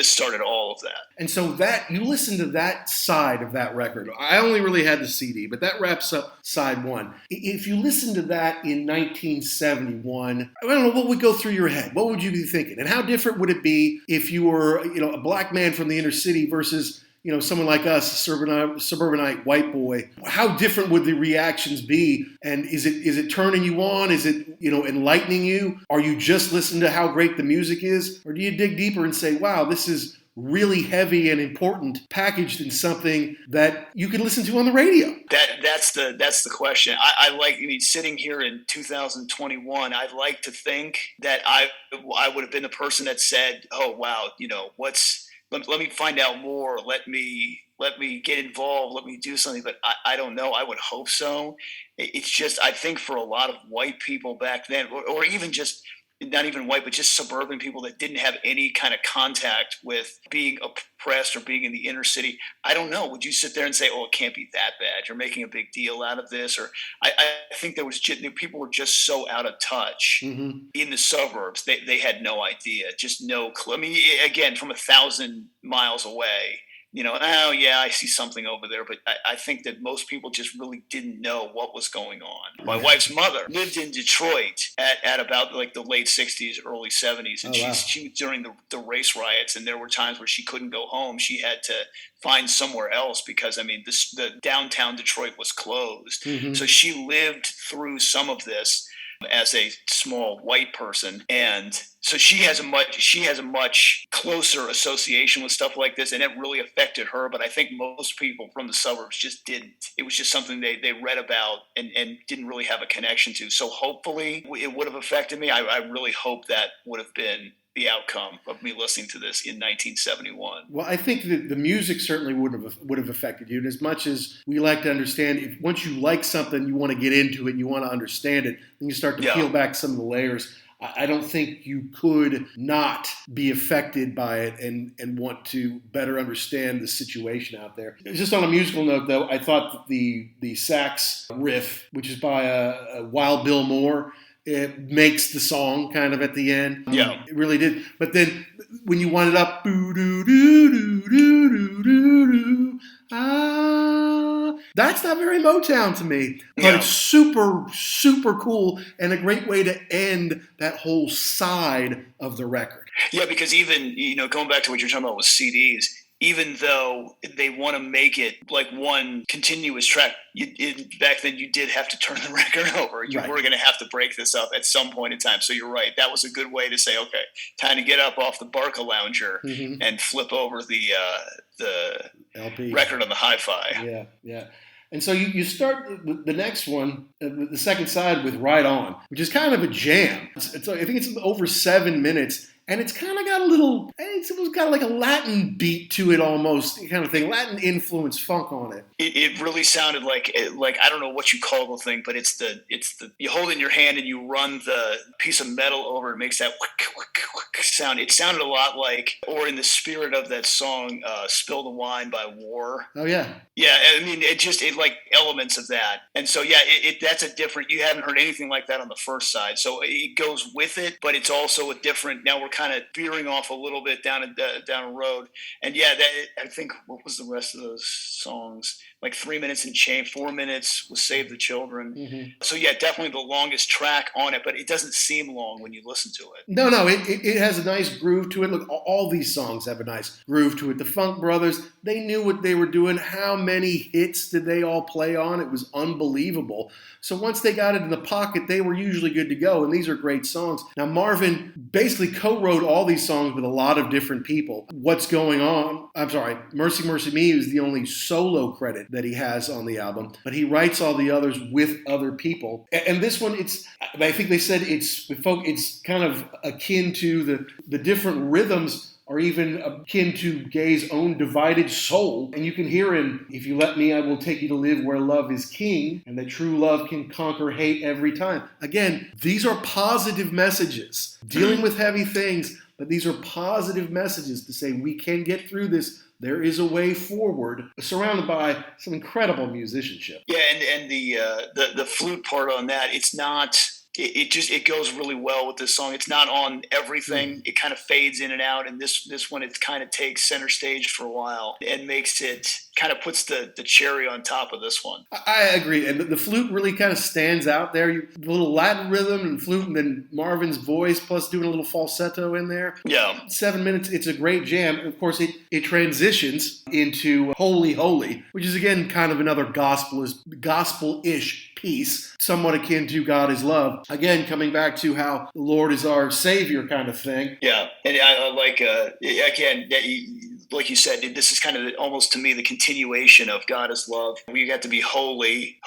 started all of that. And so that, you listen to that side of that record. I only really had the CD, but that wraps up side one. If you listen to that in 1971, I don't know, what would go through your head? What would you be thinking? And how different would it be if you were, a black man from the inner city versus someone like us, suburbanite white boy? How different would the reactions be? And is it turning you on? Is it, enlightening you? Are you just listening to how great the music is? Or do you dig deeper and say, wow, this is really heavy and important, packaged in something that you can listen to on the radio? That's the question. I like, sitting here in 2021, I'd like to think that I would have been the person that said, oh, wow, let me find out more. Let me get involved. Let me do something. But I don't know. I would hope so. It's just, I think for a lot of white people back then, or even just not even white, but just suburban people that didn't have any kind of contact with being oppressed or being in the inner city, I don't know. Would you sit there and say, oh, it can't be that bad? You're making a big deal out of this? Or I think people were just so out of touch in the suburbs. They had no idea, just no clue. I mean, again, from 1,000 miles away, oh yeah, I see something over there. But I think that most people just really didn't know what was going on. My wife's mother lived in Detroit at about like the late 60s, early 70s. And she was during the race riots, and there were times where she couldn't go home. She had to find somewhere else because, the downtown Detroit was closed. Mm-hmm. So she lived through some of this as a small white person, and so she has a much closer association with stuff like this, and it really affected her. But I think most people from the suburbs just didn't. It was just something they read about and didn't really have a connection to. So hopefully it would have affected me. I really hope that would have been the outcome of me listening to this in 1971. Well, I think that the music certainly would have affected you. And as much as we like to understand, if once you like something, you want to get into it, you want to understand it, then you start to peel back some of the layers. I don't think you could not be affected by it and want to better understand the situation out there. Just on a musical note, though, I thought that the sax riff, which is by a Wild Bill Moore, it makes the song kind of at the end. Yeah. It really did. But then when you wind it up, that's not very Motown to me. But it's super, super cool and a great way to end that whole side of the record. Yeah, because even, going back to what you're talking about with CDs, even though they want to make it like one continuous track, back then you did have to turn the record over. You were going to have to break this up at some point in time. So you're right. That was a good way to say, okay, time to get up off the Barca Lounger and flip over the LP record on the hi-fi. Yeah. And so you start the next one, the second side, with Right On, which is kind of a jam. I think it's over 7 minutes. And it's kind of got it's got like a Latin beat to it almost, kind of thing, Latin influence funk on it. It really sounded like I don't know what you call the thing, but it's the you hold it in your hand and you run the piece of metal over. It makes that sound. It sounded a lot like, or in the spirit of that song, "Spill the Wine" by War. Oh yeah. Yeah, I mean, it like elements of that. And so, yeah, that's a different, you haven't heard anything like that on the first side. So it goes with it, but it's also a different, now we're kind of veering off a little bit down a road. And yeah, I think, what was the rest of those songs? Like 3 minutes and change, 4 minutes was Save the Children. Mm-hmm. So yeah, definitely the longest track on it, but it doesn't seem long when you listen to it. No, it has a nice groove to it. Look, all these songs have a nice groove to it. The Funk Brothers, they knew what they were doing. How many hits did they all play on? It was unbelievable. So once they got it in the pocket, they were usually good to go, and these are great songs. Now, Marvin basically co-wrote all these songs with a lot of different people. What's Going On? I'm sorry, Mercy Mercy Me is the only solo credit that he has on the album, but he writes all the others with other people. And this one, I think they said it's kind of akin to the different rhythms are even akin to Gaye's own Divided Soul. And you can hear him, if you let me, I will take you to live where love is king, and that true love can conquer hate every time. Again, these are positive messages, dealing with heavy things, but these are positive messages to say we can get through this. There is a way forward, surrounded by some incredible musicianship. Yeah, and the flute part on that, it's not... It goes really well with this song. It's not on everything. It kind of fades in and out, and this one, it kind of takes center stage for a while and makes it, kind of puts the cherry on top of this one. I agree, and the flute really kind of stands out there. The little Latin rhythm and flute, and then Marvin's voice, plus doing a little falsetto in there. Yeah. 7 minutes, it's a great jam. And of course, it transitions into Holy Holy, which is, again, kind of another gospel-ish piece, somewhat akin to God is Love. Again, coming back to how the Lord is our Savior kind of thing. Yeah, and I like, again, like you said, this is kind of almost to me the continuation of God is Love. We got to be holy,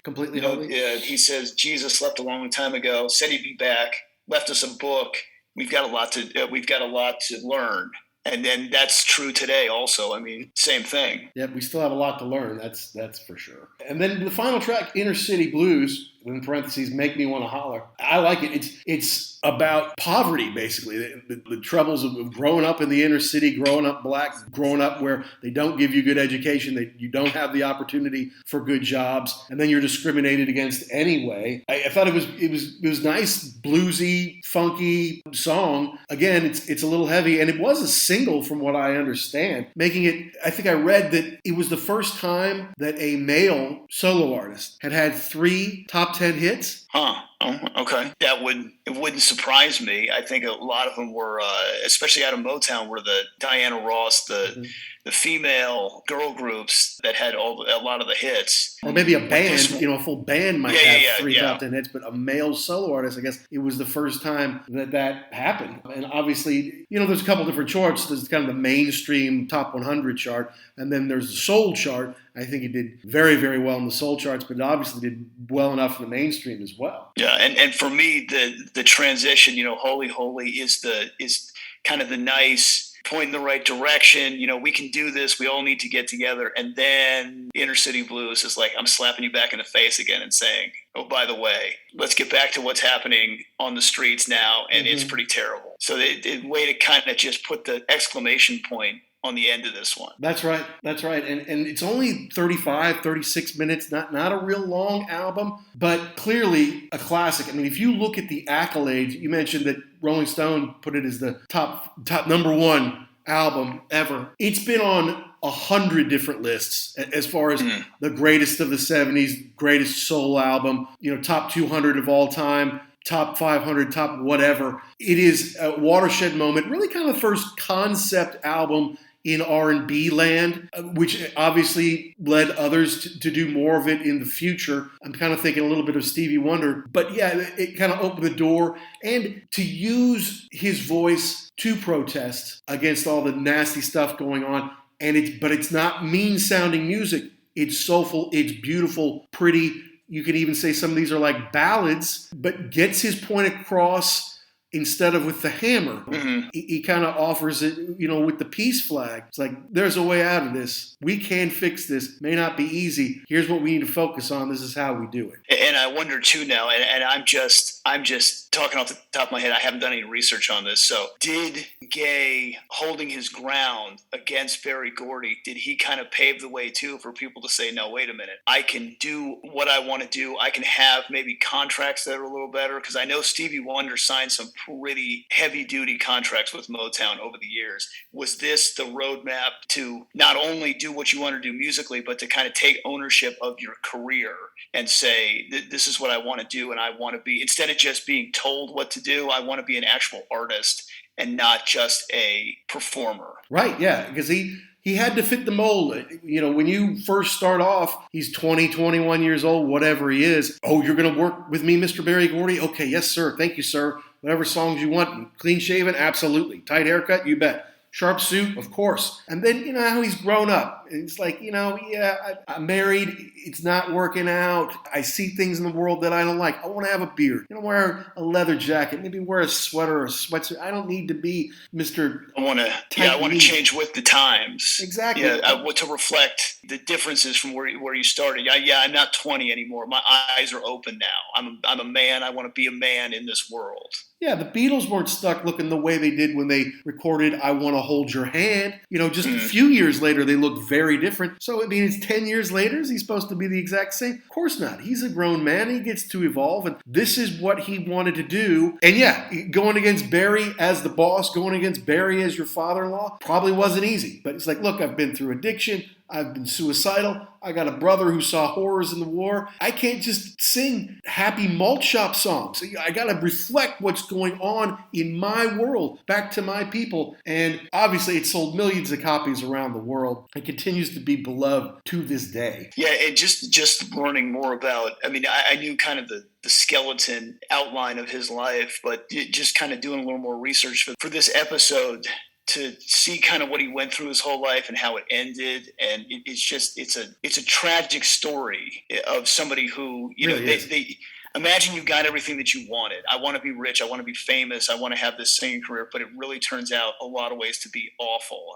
completely holy. He says Jesus left a long time ago, said he'd be back, left us a book. We've got a lot to learn. And then that's true today also. I mean, same thing. Yep, we still have a lot to learn. That's for sure. And then the final track, Inner City Blues, in parentheses, Make Me Want to Holler. I like it. It's about poverty, basically. The troubles of growing up in the inner city, growing up black, growing up where they don't give you good education, that you don't have the opportunity for good jobs, and then you're discriminated against anyway. I thought it was nice, bluesy, funky song. Again, it's a little heavy, and it was a single from what I understand, making it, I think I read that it was the first time that a male solo artist had 3 top 10 hits. Huh. Oh, okay. It wouldn't surprise me. I think a lot of them were, especially out of Motown, were the Diana Ross, the female girl groups that had a lot of the hits. Or maybe a band, a full band might have 3 top 10 hits, but a male solo artist, I guess it was the first time that happened. And obviously, there's a couple different charts. There's kind of the mainstream top 100 chart, and then there's the soul chart. I think it did very, very well in the soul charts, but it obviously did well enough in the mainstream as well. Yeah, and for me, the transition, Holy Holy is kind of the nice point in the right direction. We can do this. We all need to get together. And then Inner City Blues is like, I'm slapping you back in the face again and saying, oh, by the way, let's get back to what's happening on the streets now. And it's pretty terrible. So the way to kind of just put the exclamation point on the end of this one. That's right. And it's only 35, 36 minutes, not a real long album, but clearly a classic. I mean, if you look at the accolades, you mentioned that Rolling Stone put it as the top number 1 album ever. It's been on 100 different lists as far as the greatest of the 70s, greatest soul album, top 200 of all time, top 500, top whatever. It is a watershed moment, really kind of the first concept album in R&B land, which obviously led others to do more of it in the future. I'm kind of thinking a little bit of Stevie Wonder. But yeah, it kind of opened the door. And to use his voice to protest against all the nasty stuff going on, but it's not mean-sounding music. It's soulful. It's beautiful, pretty. You could even say some of these are like ballads, but gets his point across instead of with the hammer. Mm-hmm. He kind of offers it, with the peace flag. It's like, there's a way out of this. We can fix this. May not be easy. Here's what we need to focus on. This is how we do it. And I wonder too now, and I'm just talking off the top of my head. I haven't done any research on this. So did Gaye holding his ground against Berry Gordy, did he kind of pave the way too for people to say, no, wait a minute, I can do what I want to do. I can have maybe contracts that are a little better, because I know Stevie Wonder signed some pretty heavy duty contracts with Motown over the years. Was this the roadmap to not only do what you want to do musically, but to kind of take ownership of your career and say, this is what I want to do, and I want to be, instead of just being told what to do, I want to be an actual artist and not just a performer? Right, yeah, because he had to fit the mold. When you first start off, he's 20, 21 years old, whatever he is. Oh, you're going to work with me, Mr. Berry Gordy? Okay, yes, sir. Thank you, sir. Whatever songs you want. Clean shaven? Absolutely. Tight haircut? You bet. Sharp suit? Of course. And then, how he's grown up. It's like, I'm married. It's not working out. I see things in the world that I don't like. I want to have a beard. Wear a leather jacket. Maybe wear a sweater or a sweatshirt. I don't need to be Mr. I want to change with the times. Exactly. Yeah, I want to reflect the differences from where you started. I'm not 20 anymore. My eyes are open now. I'm a man. I want to be a man in this world. Yeah, the Beatles weren't stuck looking the way they did when they recorded I Want to Hold Your Hand. Just a few years later, they looked very different. So, it's 10 years later. Is he supposed to be the exact same? Of course not. He's a grown man. He gets to evolve, and this is what he wanted to do. And yeah, going against Barry as the boss, going against Barry as your father-in-law, probably wasn't easy. But it's like, look, I've been through addiction. I've been suicidal. I got a brother who saw horrors in the war. I can't just sing happy malt shop songs. I got to reflect what's going on in my world back to my people. And obviously it sold millions of copies around the world and continues to be beloved to this day. Yeah, and just learning more about, I knew kind of the skeleton outline of his life, but just kind of doing a little more research for this episode, to see kind of what he went through his whole life and how it ended. And it's a tragic story of somebody who, they imagine you got everything that you wanted. I want to be rich. I want to be famous. I want to have this singing career, but it really turns out a lot of ways to be awful.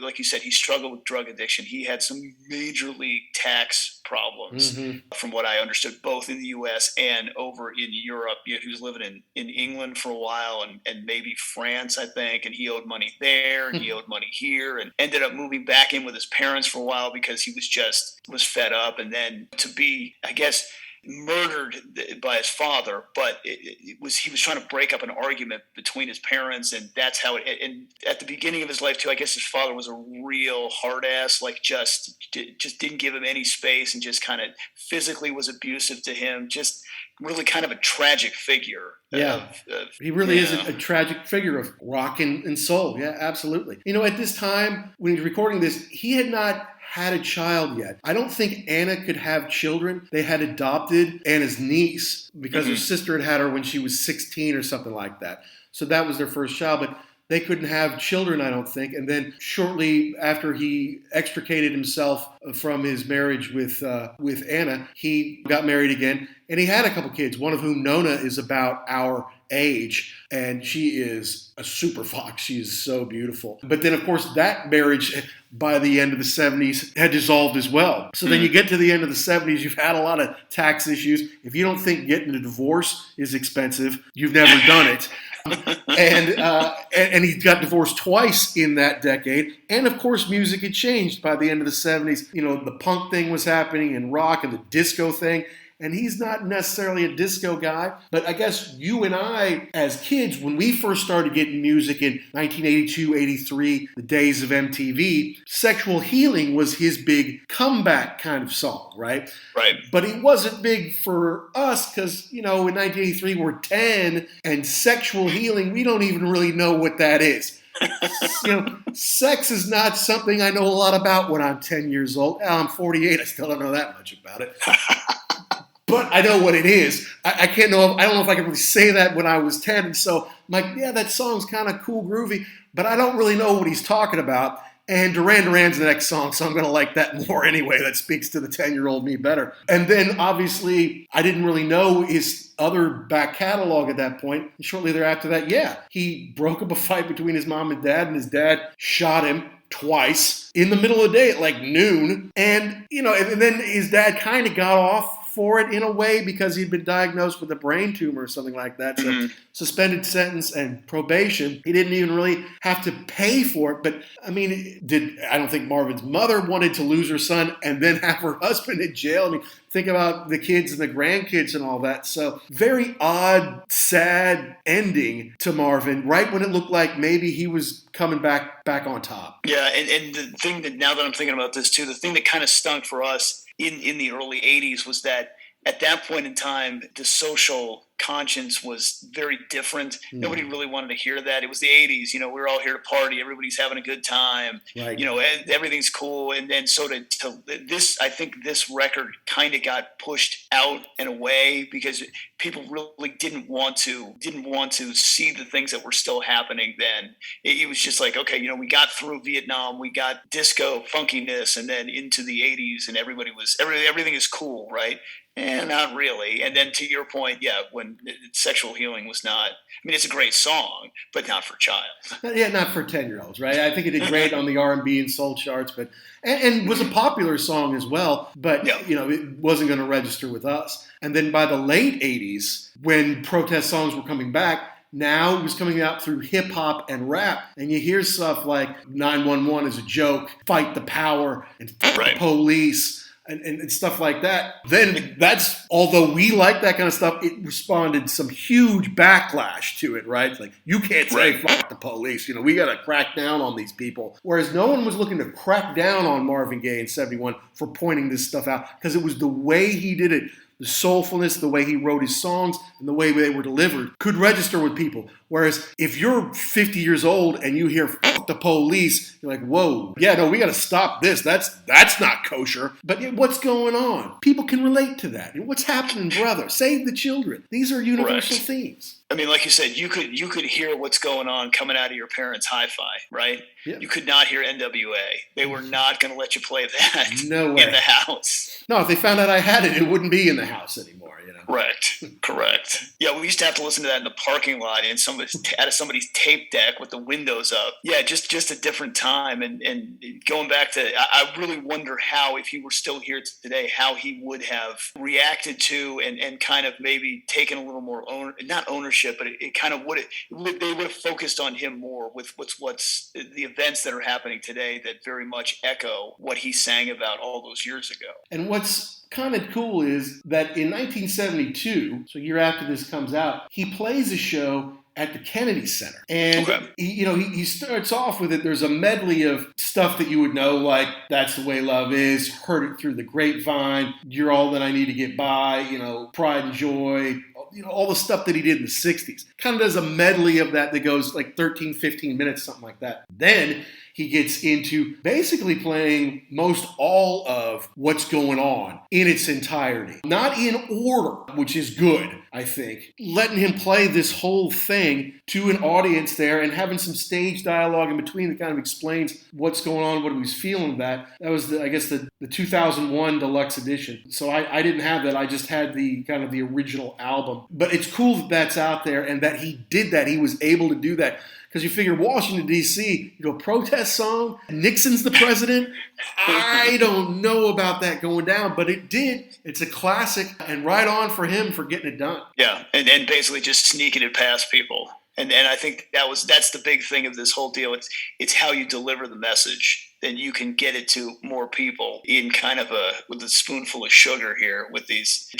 Like you said, he struggled with drug addiction. He had some major league tax problems, from what I understood, both in the U.S. and over in Europe. He was living in England for a while and maybe France, I think, and he owed money there and he owed money here, and ended up moving back in with his parents for a while because he was fed up, and then to be, I guess, murdered by his father, but he was trying to break up an argument between his parents, and that's how it. And at the beginning of his life too, I guess his father was a real hard ass, like just didn't give him any space, and just kind of physically was abusive to him. Just really kind of a tragic figure. Yeah, he really is a tragic figure of rock and soul. Yeah, absolutely. At this time when he was recording this, he had not had a child yet. I don't think Anna could have children. They had adopted Anna's niece because her sister had her when she was 16 or something like that. So that was their first child, but they couldn't have children, I don't think. And then shortly after he extricated himself from his marriage with Anna, he got married again, and he had a couple kids, one of whom, Nona, is about our age, and she is a super fox. She is so beautiful. But then, of course, that marriage by the end of the 70s had dissolved as well. So then you get to the end of the 70s, you've had a lot of tax issues. If you don't think getting a divorce is expensive, you've never done it. And he got divorced twice in that decade. And of course, music had changed by the end of the 70s. The punk thing was happening and rock and the disco thing. And he's not necessarily a disco guy, but I guess you and I, as kids, when we first started getting music in 1982, 83, the days of MTV, Sexual Healing was his big comeback kind of song, right? Right. But it wasn't big for us because, in 1983 we're 10, and Sexual Healing, we don't even really know what that is. Sex is not something I know a lot about when I'm 10 years old. I'm 48, I still don't know that much about it. But I know what it is. I don't know if I can really say that when I was 10. And so I'm like, yeah, that song's kind of cool, groovy, but I don't really know what he's talking about. And Duran Duran's the next song, so I'm going to like that more anyway. That speaks to the 10-year-old me better. And then, obviously, I didn't really know his other back catalog at that point. And shortly thereafter that, he broke up a fight between his mom and his dad shot him twice in the middle of the day at like noon. And, and then his dad kind of got off for it in a way because he'd been diagnosed with a brain tumor or something like that. So suspended sentence and probation. He didn't even really have to pay for it. But I mean, I don't think Marvin's mother wanted to lose her son and then have her husband in jail. I mean, think about the kids and the grandkids and all that. So very odd, sad ending to Marvin, right when it looked like maybe he was coming back on top. Yeah, and the thing that, now that I'm thinking about this too, the thing that kind of stunk for us in the early 80s was that at that point in time, the social conscience was very different. Nobody really wanted to hear that. It was the 80s. We were all here to party. Everybody's having a good time. Right. And everything's cool. And then so to this, I think this record kind of got pushed out and away because people really didn't want to see the things that were still happening then. It was just like, okay, we got through Vietnam, we got disco funkiness, and then into the 80s, and everything is cool, right? And not really. And then to your point, when Sexual Healing was not, it's a great song, but not for a child. Yeah, not for 10-year-olds, right? I think it did great on the R&B and soul charts, but and was a popular song as well, but it wasn't going to register with us. And then by the late 80s, when protest songs were coming back, now it was coming out through hip hop and rap, and you hear stuff like 911 is a joke, fight the power, and fuck the police. And stuff like that. Then that's, although we like that kind of stuff, it responded some huge backlash to it, right? It's like, you can't say fuck the police. We got to crack down on these people. Whereas no one was looking to crack down on Marvin Gaye in 71 for pointing this stuff out because it was the way he did it. The soulfulness, the way he wrote his songs, and the way they were delivered could register with people. Whereas if you're 50 years old and you hear "fuck the police," you're like, whoa, we got to stop this. That's not kosher. But what's going on? People can relate to that. What's happening, brother? Save the children. These are universal themes. Like you said, you could hear what's going on coming out of your parents' hi-fi, right? Yeah. You could not hear NWA. They were not going to let you play that in the house. No, if they found out I had it, it wouldn't be in the house anymore. Correct. Yeah, we used to have to listen to that in the parking lot and out of somebody's tape deck with the windows up. Yeah, just a different time. And going back to, I really wonder how, if he were still here today, how he would have reacted to and kind of maybe taken a little more not ownership, but it kind of they would have focused on him more with what's the events that are happening today that very much echo what he sang about all those years ago. And what's kind of cool is that in 1972, so a year after this comes out, he plays a show at the Kennedy Center. And, he starts off with it. There's a medley of stuff that you would know, like That's the Way Love Is, Heard It Through the Grapevine, You're All That I Need to Get By, Pride and Joy, all the stuff that he did in the 60s. Kind of does a medley of that goes like 13, 15 minutes, something like that. Then he gets into basically playing most all of What's Going On in its entirety. Not in order, which is good, I think. Letting him play this whole thing to an audience there and having some stage dialogue in between that kind of explains what's going on, what he was feeling that. That was, the 2001 deluxe edition. So I didn't have that. I just had the kind of the original album. But it's cool that that's out there and that he did that. He was able to do that. Because you figure Washington, D.C., protest song, Nixon's the president. I don't know about that going down, but it did. It's a classic, and right on for him for getting it done. Yeah, and basically just sneaking it past people. And I think that's the big thing of this whole deal. It's how you deliver the message. Then you can get it to more people in kind of with a spoonful of sugar here with these,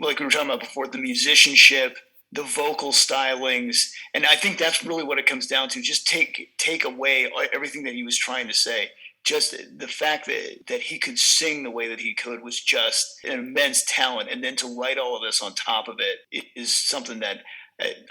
like we were talking about before, the musicianship, the vocal stylings, and I think that's really what it comes down to. Just take away everything that he was trying to say. Just the fact that he could sing the way that he could was just an immense talent. And then to write all of this on top of it is something that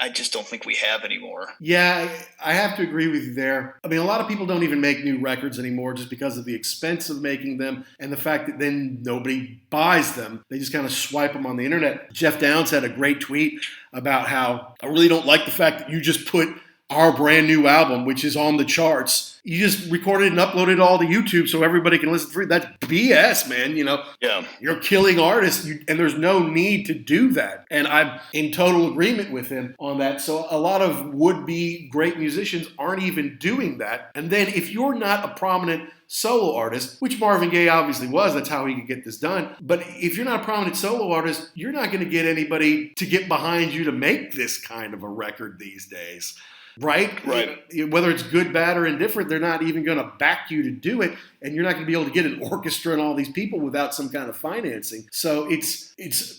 I just don't think we have anymore. Yeah, I have to agree with you there. I mean, a lot of people don't even make new records anymore just because of the expense of making them and the fact that then nobody buys them. They just kind of swipe them on the internet. Jeff Downs had a great tweet about how I really don't like the fact that you just put our brand new album, which is on the charts. You just recorded it and uploaded it all to YouTube so everybody can listen to it. That's BS, man. Yeah. You're killing artists, and there's no need to do that. And I'm in total agreement with him on that. So a lot of would-be great musicians aren't even doing that. And then if you're not a prominent solo artist, which Marvin Gaye obviously was, that's how he could get this done. But if you're not a prominent solo artist, you're not going to get anybody to get behind you to make this kind of a record these days. Right? Whether it's good, bad, or indifferent, they're not even going to back you to do it, and you're not going to be able to get an orchestra and all these people without some kind of financing. So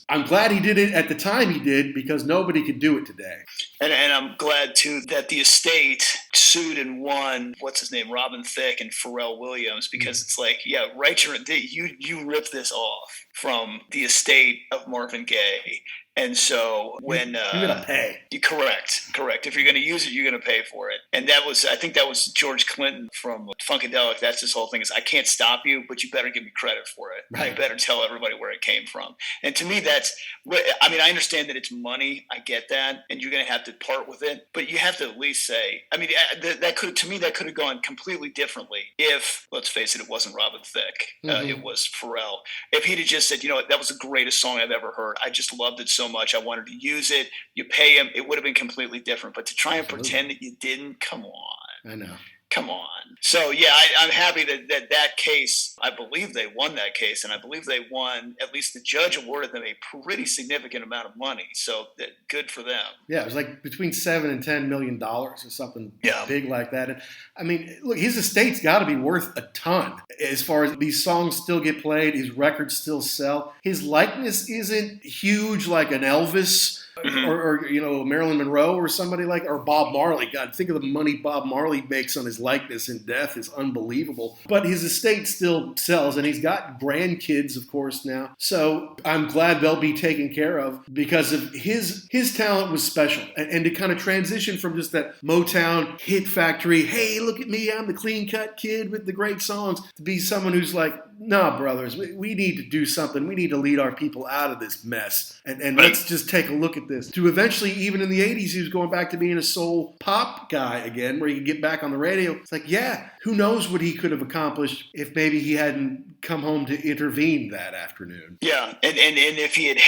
I'm glad he did it at the time he did, because nobody could do it today. And I'm glad too that the estate sued and won. What's his name? Robin Thicke and Pharrell Williams, because it's like, yeah, you rip this off from the estate of Marvin Gaye. And so when you're gonna pay, correct. If you're gonna use it, you're gonna pay for it. And I think that was George Clinton from Funkadelic. That's his whole thing: is I can't stop you, but you better give me credit for it. Right. You better tell everybody where it came from. And to me, I understand that it's money. I get that, and you're gonna have to part with it. But you have to at least say, that could have gone completely differently if, let's face it, it wasn't Robin Thicke. It was Pharrell. If he'd have just said, that was the greatest song I've ever heard. I just loved it so much. I wanted to use it. You pay him. It would have been completely different. But to try and pretend that you didn't, come on. I know. Come on. So, yeah, I'm happy that case, I believe they won that case, and I believe they won, at least the judge awarded them a pretty significant amount of money. So, good for them. Yeah, it was like between $7 and $10 million or something big like that. And look, his estate's got to be worth a ton as far as these songs still get played, his records still sell. His likeness isn't huge like an Elvis. Or Marilyn Monroe or somebody or Bob Marley. God, think of the money Bob Marley makes on his likeness in death is unbelievable. But his estate still sells, and he's got grandkids, of course, now. So I'm glad they'll be taken care of because of his talent was special. And to kind of transition from just that Motown hit factory, hey, look at me, I'm the clean-cut kid with the great songs, to be someone who's like, nah, brothers, we need to do something. We need to lead our people out of this mess. And let's just take a look at this. To eventually, even in the 80s, he was going back to being a soul pop guy again, where he could get back on the radio. It's like, yeah, who knows what he could have accomplished if maybe he hadn't come home to intervene that afternoon. Yeah, and if he had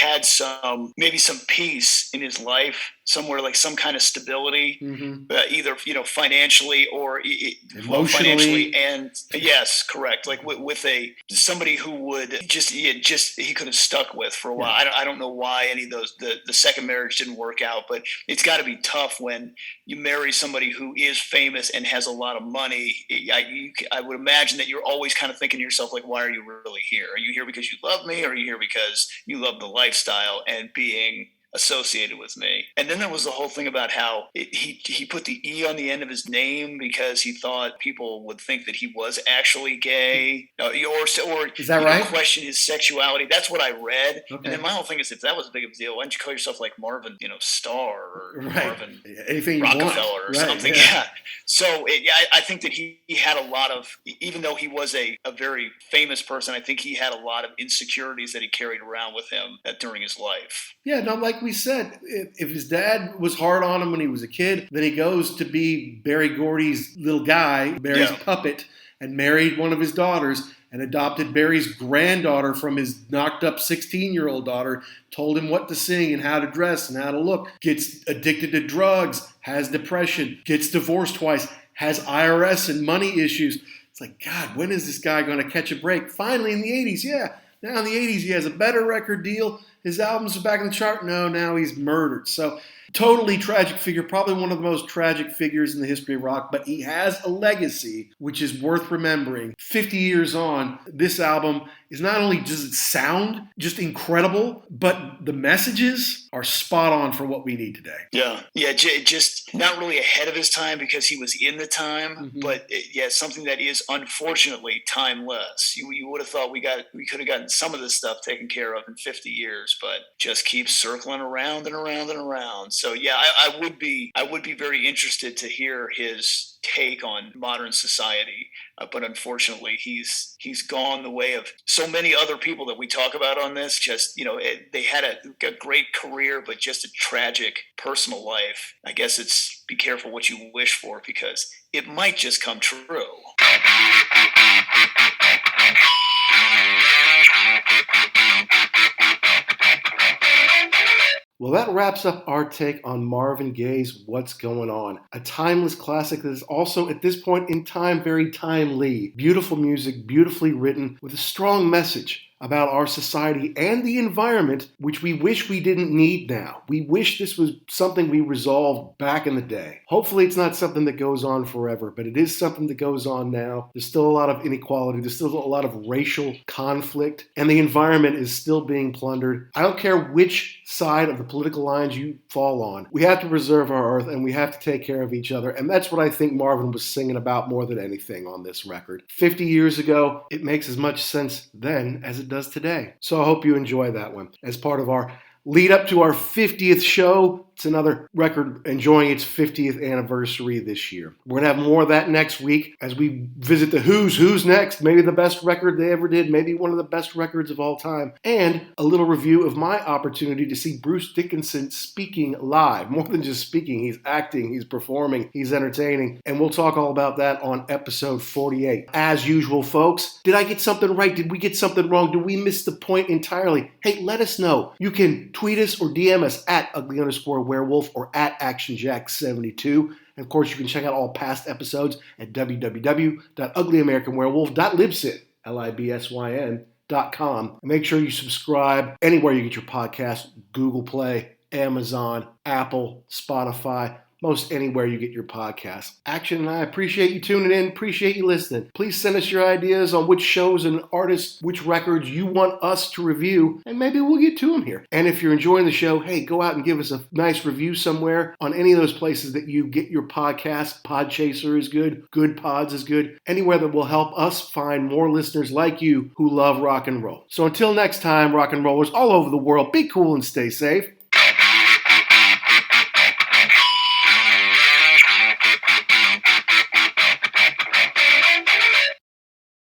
maybe some peace in his life, somewhere like some kind of stability, either financially or emotionally, financially, and yes, correct. Like with somebody who would he could have stuck with for a while. I don't know why any of those the second marriage didn't work out, but it's got to be tough when you marry somebody who is famous and has a lot of money. I would imagine that you're always kind of thinking to yourself, like, why are you really here? Are you here because you love me, or are you here because you love the lifestyle and being associated with me? And then there was the whole thing about how he put the E on the end of his name because he thought people would think that he was actually gay, or is that right? Question his sexuality. That's what I read. Okay. And then my whole thing is, if that was a big of a deal, why don't you call yourself like Marvin, Starr, or Marvin anything Rockefeller or something? Yeah. So I think that he had a lot of, even though he was a very famous person, I think he had a lot of insecurities that he carried around with him during his life. Yeah, no, like we said, if his dad was hard on him when he was a kid, then he goes to be Berry Gordy's little guy, Barry's puppet, and married one of his daughters and adopted Barry's granddaughter from his knocked-up 16-year-old daughter, told him what to sing and how to dress and how to look, gets addicted to drugs, has depression, gets divorced twice, has IRS and money issues. It's like, God, when is this guy going to catch a break? Finally, in the 80s, now in the 80s, he has a better record deal. His albums are back in the chart. No, now he's murdered. So totally tragic figure, probably one of the most tragic figures in the history of rock, but he has a legacy which is worth remembering. 50 years on, this album is not only does it sound just incredible, but the messages are spot on for what we need today. Yeah, just not really ahead of his time because he was in the time, but something that is unfortunately timeless. You would have thought we could have gotten some of this stuff taken care of in 50 years, but just keeps circling around and around and around. So yeah, I would be very interested to hear his take on modern society. But unfortunately, he's gone the way of so many other people that we talk about on this. Just, they had a great career, but just a tragic personal life. I guess it's be careful what you wish for, because it might just come true. Well, that wraps up our take on Marvin Gaye's What's Going On, a timeless classic that is also, at this point in time, very timely. Beautiful music, beautifully written, with a strong message about our society and the environment, which we wish we didn't need now. We wish this was something we resolved back in the day. Hopefully it's not something that goes on forever, but it is something that goes on now. There's still a lot of inequality. There's still a lot of racial conflict, and the environment is still being plundered. I don't care which side of the political lines you fall on. We have to preserve our earth, and we have to take care of each other, and that's what I think Marvin was singing about more than anything on this record. 50 years ago, it makes as much sense then as it does today. So I hope you enjoy that one. As part of our lead up to our 50th show, it's another record enjoying its 50th anniversary this year. We're going to have more of that next week as we visit the Who's Next, maybe the best record they ever did, maybe one of the best records of all time, and a little review of my opportunity to see Bruce Dickinson speaking live. More than just speaking, he's acting, he's performing, he's entertaining, and we'll talk all about that on episode 48. As usual, folks, did I get something right? Did we get something wrong? Did we miss the point entirely? Hey, let us know. You can tweet us or DM us at ugly_werewolf or at actionjack72. And of course, you can check out all past episodes at www.uglyamericanwerewolf.libsyn.com. And make sure you subscribe anywhere you get your podcast: Google Play, Amazon, Apple, Spotify, most anywhere you get your podcasts. Action and I appreciate you tuning in, appreciate you listening. Please send us your ideas on which shows and artists, which records you want us to review, and maybe we'll get to them here. And if you're enjoying the show, hey, go out and give us a nice review somewhere on any of those places that you get your podcast. Podchaser is good, Good Pods is good, anywhere that will help us find more listeners like you who love rock and roll. So until next time, rock and rollers all over the world, be cool and stay safe.